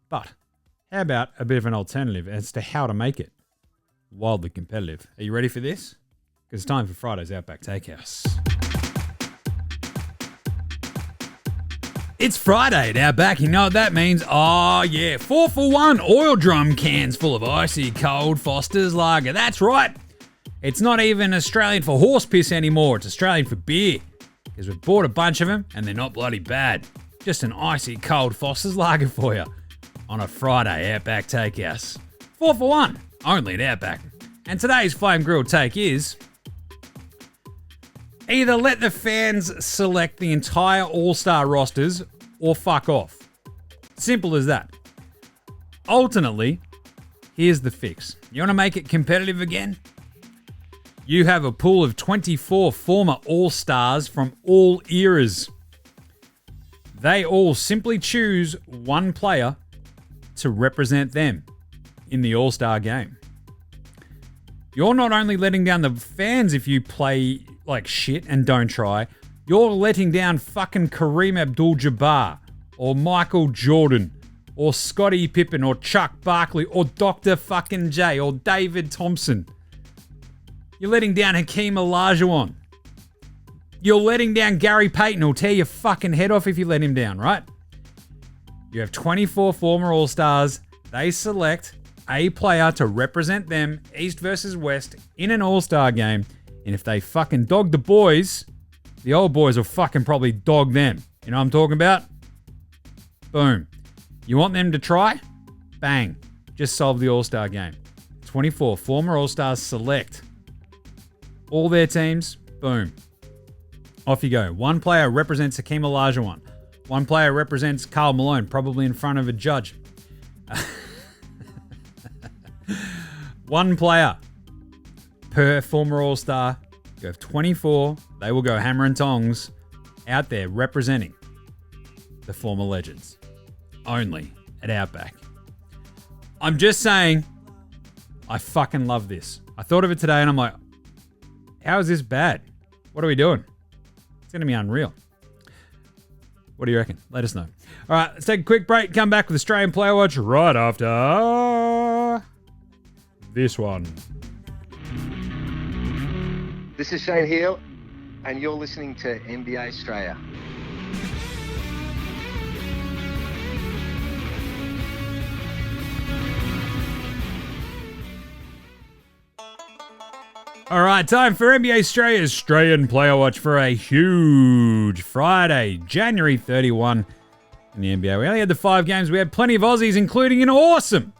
S1: But how about a bit of an alternative as to how to make it wildly competitive? Are you ready for this? Because it's time for Friday's Outback Takehouse. It's Friday at Outback. You know what that means? 4-for-1 oil drum cans full of icy cold Foster's Lager. That's right. It's not even Australian for horse piss anymore. It's Australian for beer. Because we've bought a bunch of them and they're not bloody bad. Just an icy cold Foster's Lager for you on a Friday Outback Takehouse. 4-for-1, only at Outback. And today's Flame Grilled take is either let the fans select the entire All-Star rosters or fuck off. Simple as that. Alternately, here's the fix. You want to make it competitive again? You have a pool of 24 former All-Stars from all eras. They all simply choose one player to represent them in the All-Star game. You're not only letting down the fans if you play like shit and don't try, you're letting down fucking Kareem Abdul-Jabbar or Michael Jordan or Scottie Pippen or Chuck Barkley or Dr. fucking J or David Thompson. You're letting down Hakeem Olajuwon. You're letting down Gary Payton, who'll tear your fucking head off if you let him down, right? You have 24 former All-Stars. They select a player to represent them, East versus West, in an All-Star game. And if they fucking dog the boys, the old boys will fucking probably dog them. You know what I'm talking about? Boom. You want them to try? Bang. Just solve the All-Star game. 24 former All-Stars select all their teams. Boom. Off you go. One player represents Hakeem Olajuwon. One player represents Karl Malone, probably in front of a judge. One player per former All-Star. You have 24. They will go hammer and tongs out there representing the former legends. Only at Outback. I'm just saying, I fucking love this. I thought of it today and I'm like, how is this bad? What are we doing? It's going to be unreal. What do you reckon? Let us know. All right, let's take a quick break. Come back with Australian Player Watch right after this one.
S16: This is Shane Heal, and you're listening to NBA Straya.
S1: All right, time for NBA Straya's Australian Player Watch for a huge Friday, January 31 in the NBA. We only had the 5 games. We had plenty of Aussies, including an awesome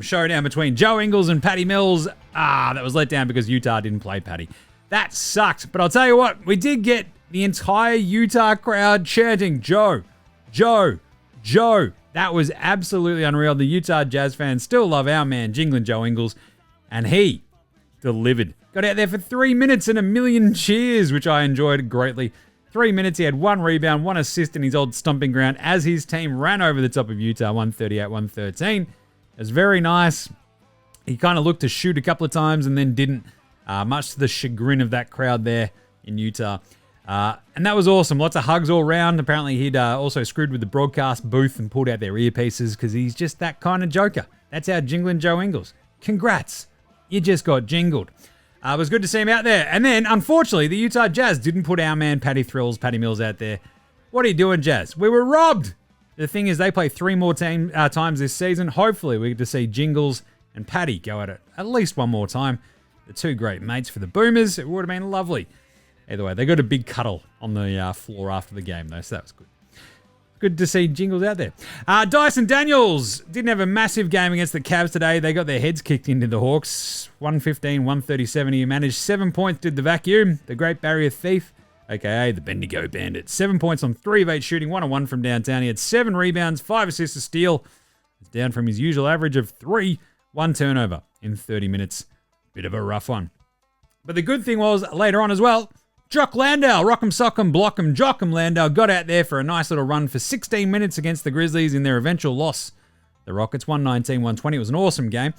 S1: showdown between Joe Ingles and Patty Mills. That was let down because Utah didn't play Patty. That sucked. But I'll tell you what, we did get the entire Utah crowd chanting, Joe, Joe, Joe. That was absolutely unreal. The Utah Jazz fans still love our man, Jingling Joe Ingles, and he delivered. Got out there for 3 minutes and a million cheers, which I enjoyed greatly. 3 minutes, he had 1 rebound, 1 assist in his old stomping ground as his team ran over the top of Utah, 138-113. It was very nice. He kind of looked to shoot a couple of times and then didn't, much to the chagrin of that crowd there in Utah. And that was awesome. Lots of hugs all around. Apparently, he'd also screwed with the broadcast booth and pulled out their earpieces because he's just that kind of joker. That's our Jingling Joe Ingles. Congrats. You just got jingled. It was good to see him out there. And then, unfortunately, the Utah Jazz didn't put our man Patty Mills out there. What are you doing, Jazz? We were robbed. The thing is, they play 3 more times this season. Hopefully, we get to see Jingles and Patty go at it at least 1 more time. The 2 great mates for the Boomers. It would have been lovely. Either way, they got a big cuddle on the floor after the game, though, so that was good. Good to see Jingles out there. Dyson Daniels didn't have a massive game against the Cavs today. They got their heads kicked into the Hawks. 115-137. He managed 7 points, did the vacuum. The Great Barrier Thief, a.k.a. the Bendigo Bandit. 7 points on 3 of 8 shooting, 1 on 1 from downtown. He had 7 rebounds, 5 assists, a steal. It's down from his usual average of 3, 1 turnover in 30 minutes. Bit of a rough one. But the good thing was, later on as well, Jock Landale, rock'em, sock'em, block'em, jock'em Landale got out there for a nice little run for 16 minutes against the Grizzlies in their eventual loss. The Rockets 119-120. It was an awesome game,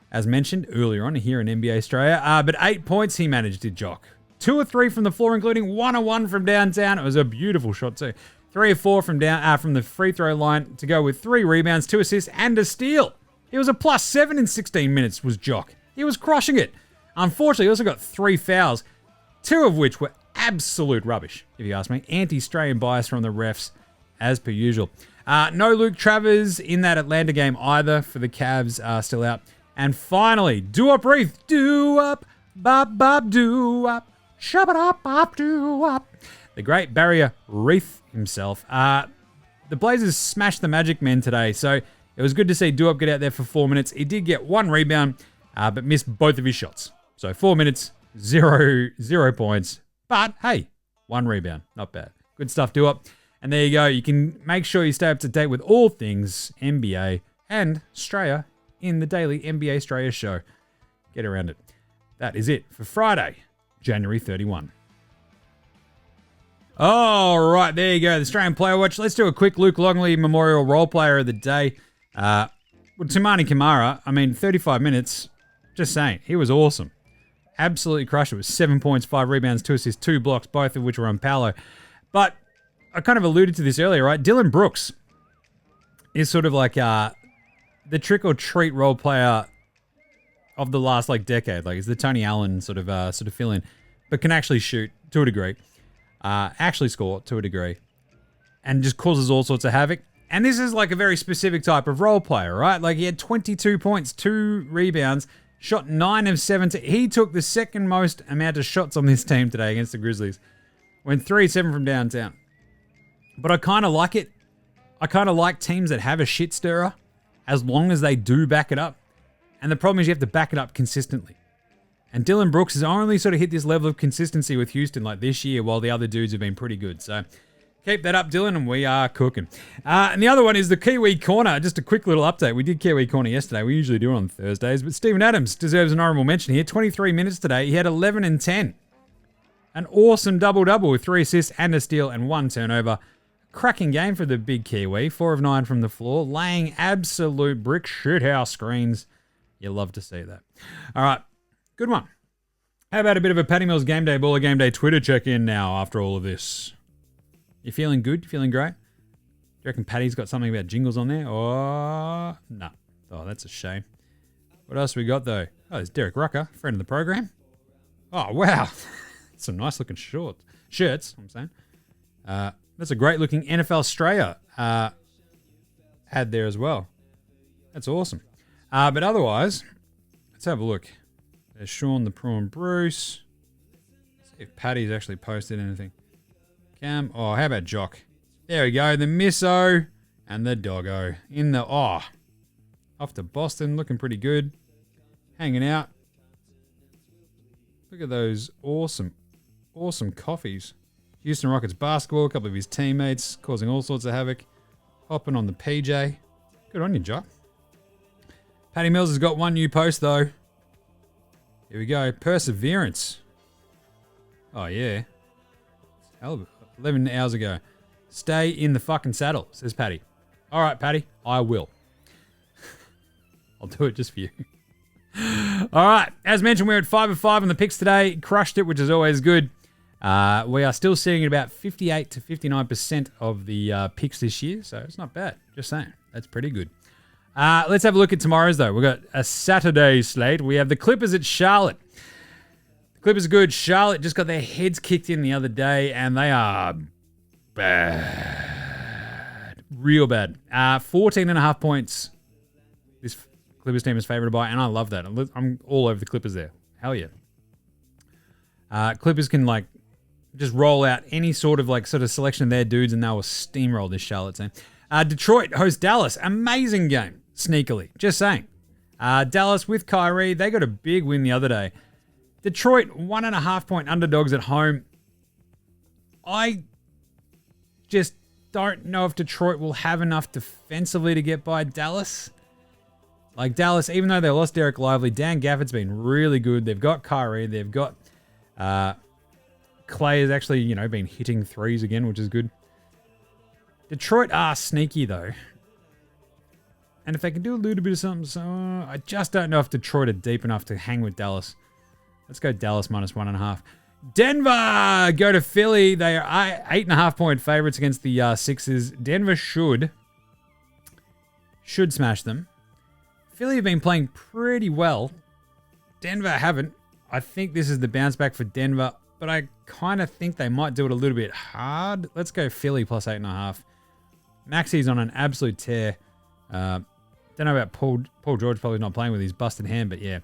S1: as mentioned earlier on here in NBA Straya. But 8 points he managed, did Jock. 2 or 3 from the floor, including 1 on 1 from downtown. It was a beautiful shot too. 3 or 4 from the free throw line to go with 3 rebounds, 2 assists, and a steal. He was a +7 in 16 minutes, was Jock. He was crushing it. Unfortunately, he also got 3 fouls, 2 of which were absolute rubbish, if you ask me. Anti-Australian bias from the refs, as per usual. No Luke Travers in that Atlanta game either for the Cavs, still out. And finally, do-up Reith. Do-up, bop, do-up, shabba-dop, do-up. The Great Barrier Reith himself. The Blazers smashed the Magic Men today, so it was good to see Do-up get out there for 4 minutes. He did get 1 rebound, but missed both of his shots. So 4 minutes, 0 points. But hey, 1 rebound. Not bad. Good stuff, Do-up. And there you go. You can make sure you stay up to date with all things NBA and Straya in the daily NBA Straya show. Get around it. That is it for Friday, January 31. All right, there you go. The Australian Player Watch. Let's do a quick Luke Longley Memorial Role Player of the Day. Tumani Kamara, 35 minutes. Just saying, he was awesome. Absolutely crushed it. It was 7 points, 5 rebounds, 2 assists, 2 blocks, both of which were on Paolo. But I kind of alluded to this earlier, right? Dylan Brooks is sort of like the trick-or-treat role player of the last decade. It's the Tony Allen sort of fill-in, but can actually shoot to a degree, actually score to a degree, and just causes all sorts of havoc. And this is like a very specific type of role player, right? Like he had 22 points, 2 rebounds, shot 9 of 17. He took the second most amount of shots on this team today against the Grizzlies. Went 3-7 from downtown. But I kind of like it. I kind of like teams that have a shit stirrer as long as they do back it up. And the problem is you have to back it up consistently. And Dylan Brooks has only sort of hit this level of consistency with Houston like this year while the other dudes have been pretty good. So keep that up, Dylan, and we are cooking. And the other one is the Kiwi Corner. Just a quick little update. We did Kiwi Corner yesterday. We usually do it on Thursdays. But Steven Adams deserves an honorable mention here. 23 minutes today. He had 11 and 10. An awesome double-double with 3 assists and a steal and 1 turnover. Cracking game for the big Kiwi. 4 of 9 from the floor. Laying absolute brick shithouse screens. You love to see that. All right. Good one. How about a bit of a Patty Mills Game Day Baller Game Day Twitter check-in now after all of this? You feeling good? You feeling great? Do you reckon Patty's got something about jingles on there? Oh, no. Oh, that's a shame. What else we got, though? Oh, there's Derek Rucker, friend of the program. Oh, wow. Some nice-looking shirts, I'm saying. That's a great-looking NFL Straya ad there as well. That's awesome. But otherwise, let's have a look. There's Sean the Prawn Bruce. Let's see if Patty's actually posted anything. Cam. Oh, how about Jock? There we go. The Misso and the Doggo. In the... Oh. Off to Boston. Looking pretty good. Hanging out. Look at those awesome coffees. Houston Rockets basketball. A couple of his teammates causing all sorts of havoc. Hopping on the PJ. Good on you, Jock. Patty Mills has got one new post, though. Here we go. Perseverance. Oh, yeah. Hell of 11 hours ago. Stay in the fucking saddle, says Patty. All right, Patty. I will. I'll do it just for you. All right. As mentioned, we're at 5 of 5 on the picks today. Crushed it, which is always good. We are still seeing about 58 to 59% of the picks this year, so it's not bad. Just saying. That's pretty good. Let's have a look at tomorrow's, though. We've got a Saturday slate. We have the Clippers at Charlotte. The Clippers are good. Charlotte just got their heads kicked in the other day, and they are bad. Real bad. 14.5 points this Clippers team is favored by, and I love that. I'm all over the Clippers there. Hell yeah. Clippers can, just roll out any sort of selection of their dudes, and they will steamroll this Charlotte team. Detroit hosts Dallas. Amazing game. Sneakily. Just saying. Dallas with Kyrie. They got a big win the other day. Detroit, 1.5 point underdogs at home. I just don't know if Detroit will have enough defensively to get by Dallas. Dallas, even though they lost Derek Lively, Dan Gafford's been really good. They've got Kyrie. They've got Clay has actually, been hitting threes again, which is good. Detroit are sneaky, though. And if they can do a little bit of something, so I just don't know if Detroit are deep enough to hang with Dallas. Let's go Dallas minus 1.5. Denver go to Philly. They are 8.5 point favorites against the Sixers. Denver should smash them. Philly have been playing pretty well. Denver haven't. I think this is the bounce back for Denver, but I kind of think they might do it a little bit hard. Let's go Philly plus 8.5. Maxey's on an absolute tear. Don't know about Paul George, probably not playing with his busted hand, but yeah.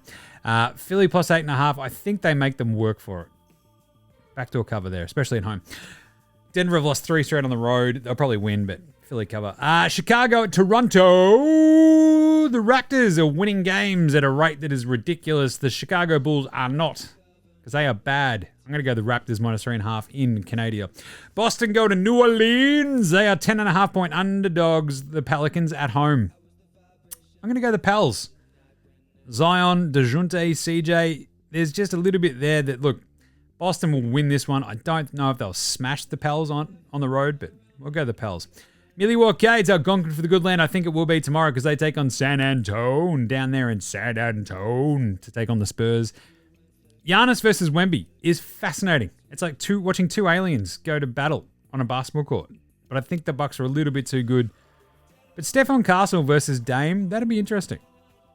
S1: Philly plus 8.5. I think they make them work for it. Backdoor cover there, especially at home. Denver have lost 3 straight on the road. They'll probably win, but Philly cover. Chicago at Toronto. The Raptors are winning games at a rate that is ridiculous. The Chicago Bulls are not, because they are bad. I'm going to go the Raptors minus 3.5 in Canada. Boston go to New Orleans. They are 10.5 point underdogs. The Pelicans at home. I'm going to go the Pels. Zion, DeJounte, CJ. There's just a little bit there that, look, Boston will win this one. I don't know if they'll smash the Pels on the road, but we'll go the Pels. Milwaukee, it's Algonquin for the good land. I think it will be tomorrow because they take on San Antone down there in San Antone to take on the Spurs. Giannis versus Wemby is fascinating. It's like watching two aliens go to battle on a basketball court. But I think the Bucks are a little bit too good. But Stephon Castle versus Dame, that'd be interesting.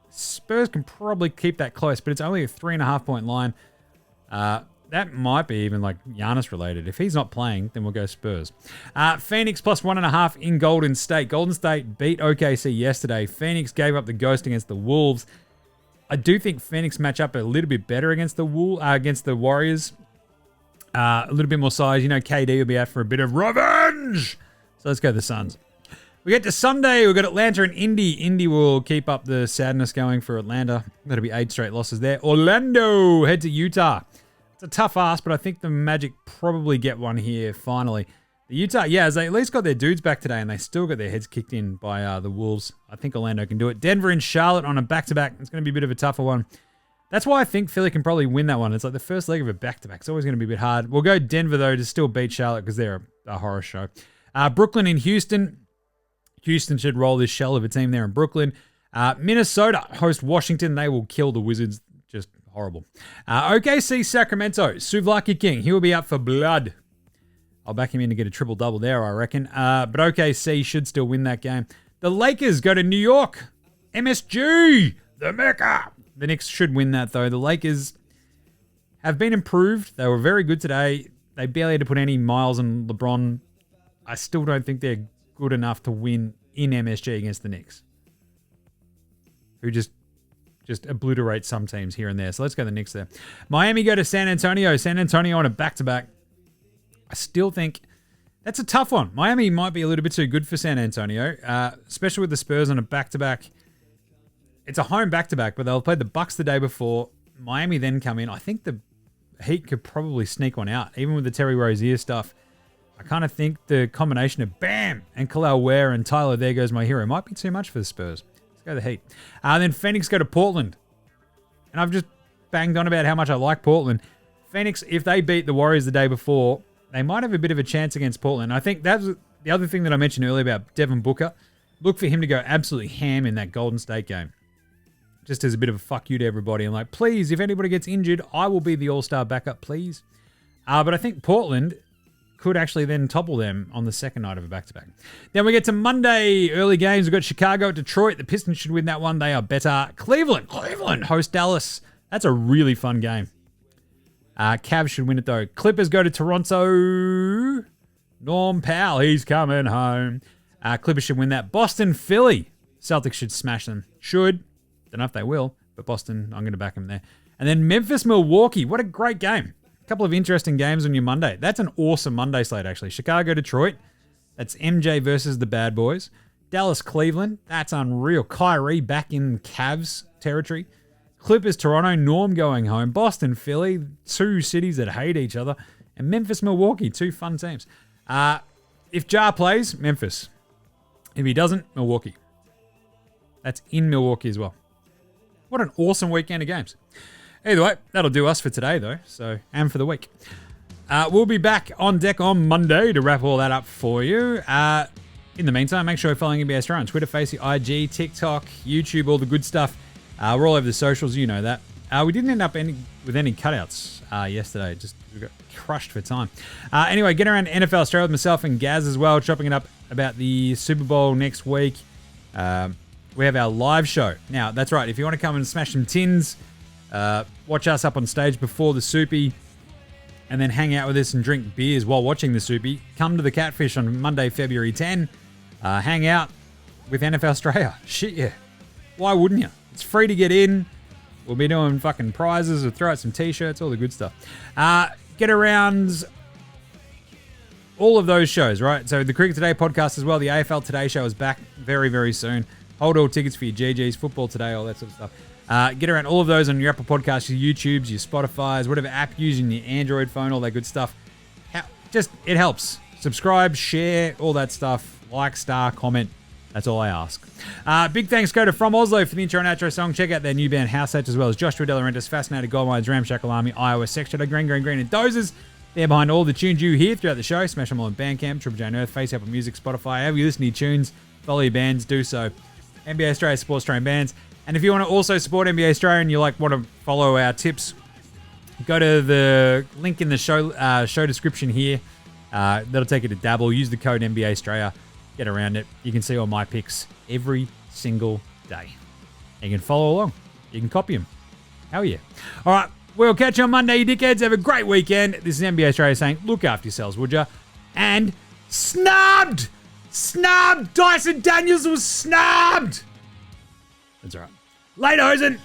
S1: Spurs can probably keep that close, but it's only a 3.5 point line. That that might be even like Giannis related. If he's not playing, then we'll go Spurs. Phoenix plus 1.5 in Golden State. Golden State beat OKC yesterday. Phoenix gave up the ghost against the Wolves. I do think Phoenix match up a little bit better against the Warriors. A little bit more size. You know, KD will be out for a bit of revenge. So let's go the Suns. We get to Sunday. We've got Atlanta and Indy. Indy will keep up the sadness going for Atlanta. That'll be 8 straight losses there. Orlando head to Utah. It's a tough ask, but I think the Magic probably get one here finally. The Utah, yeah, as they at least got their dudes back today, and they still got their heads kicked in by the Wolves. I think Orlando can do it. Denver and Charlotte on a back-to-back. It's going to be a bit of a tougher one. That's why I think Philly can probably win that one. It's like the first leg of a back-to-back. It's always going to be a bit hard. We'll go Denver, though, to still beat Charlotte because they're a horror show. Brooklyn and Houston. Houston should roll this shell of a team there in Brooklyn. Minnesota host Washington. They will kill the Wizards. Just horrible. OKC Sacramento. Suvlaki King. He will be out for blood. I'll back him in to get a triple-double there, I reckon. But OKC should still win that game. The Lakers go to New York. MSG. The Mecca. The Knicks should win that, though. The Lakers have been improved. They were very good today. They barely had to put any miles on LeBron. I still don't think they're good enough to win in MSG against the Knicks, who just obliterate some teams here and there. So let's go the Knicks there. Miami go to San Antonio. San Antonio on a back-to-back. I still think that's a tough one. Miami might be a little bit too good for San Antonio, especially with the Spurs on a back-to-back. It's a home back-to-back, but they'll play the Bucks the day before. Miami then come in. I think the Heat could probably sneak one out, even with the Terry Rozier stuff. I kind of think the combination of Bam and Khalil Ware and Tyler, there goes my hero, might be too much for the Spurs. Let's go the Heat. Then Phoenix go to Portland. And I've just banged on about how much I like Portland. Phoenix, if they beat the Warriors the day before, they might have a bit of a chance against Portland. I think that's the other thing that I mentioned earlier about Devin Booker. Look for him to go absolutely ham in that Golden State game. Just as a bit of a fuck you to everybody. And like, please, if anybody gets injured, I will be the all-star backup, please. But I think Portland could actually then topple them on the second night of a back-to-back. Then we get to Monday, early games. We've got Chicago at Detroit. The Pistons should win that one. They are better. Cleveland host Dallas. That's a really fun game. Cavs should win it, though. Clippers go to Toronto. Norm Powell, he's coming home. Clippers should win that. Boston, Philly. Celtics should smash them. Should. Don't know if they will, but Boston, I'm going to back them there. And then Memphis, Milwaukee. What a great game. A couple of interesting games on your Monday. That's an awesome Monday slate, actually. Chicago, Detroit. That's MJ versus the Bad Boys. Dallas, Cleveland. That's unreal. Kyrie back in Cavs territory. Clippers, Toronto. Norm going home. Boston, Philly. 2 cities that hate each other. And Memphis, Milwaukee. 2 fun teams. If Ja plays, Memphis. If he doesn't, Milwaukee. That's in Milwaukee as well. What an awesome weekend of games. Either way, that'll do us for today, though. So, and for the week. We'll be back on deck on Monday to wrap all that up for you. In the meantime, make sure you're following NBA Straya on Twitter, Facebook, IG, TikTok, YouTube, all the good stuff. We're all over the socials, you know that. We didn't end up with any cutouts yesterday. Just we got crushed for time. Anyway, get around NFL Australia with myself and Gaz as well, chopping it up about the Super Bowl next week. We have our live show. Now, that's right. If you want to come and smash some tins, watch us up on stage before the Soupy, and then hang out with us and drink beers while watching the Soupy, come to the Catfish on Monday, February 10. Hang out with NFL Straya. Shit, yeah. Why wouldn't you? It's free to get in. We'll be doing fucking prizes. We'll throw out some t-shirts, all the good stuff. Get around all of those shows, right? So the Cricket Today podcast as well. The AFL Today show is back very, very soon. Hold all tickets for your GGs, football today, all that sort of stuff. Get around all of those on your Apple Podcasts, your YouTubes, your Spotifys, whatever app you're using, your Android phone, all that good stuff. It helps. Subscribe, share, all that stuff. Like, star, comment. That's all I ask. Big thanks go to From Oslo for the intro and outro song. Check out their new band House H, as well as Joshua De Laurentiis, Fascinated Goldmines, Ramshackle Army, Iowa, Sex Shadow, Green, and Dozers. They're behind all the tunes you hear throughout the show. Smash them all on Bandcamp, Triple J Earth, Face Apple Music, Spotify. However you listen to your tunes, follow your bands, do so. NBA Straya supports Australian bands. And if you want to also support NBA Straya and you want to follow our tips, go to the link in the show description here. That'll take you to Dabble. Use the code NBA Straya. Get around it. You can see all my picks every single day. You can follow along. You can copy them. Hell yeah. All right. We'll catch you on Monday, you dickheads. Have a great weekend. This is NBA Straya saying, look after yourselves, would ya? And snubbed! Snubbed! Dyson Daniels was snubbed! That's all right. Later, Hosen.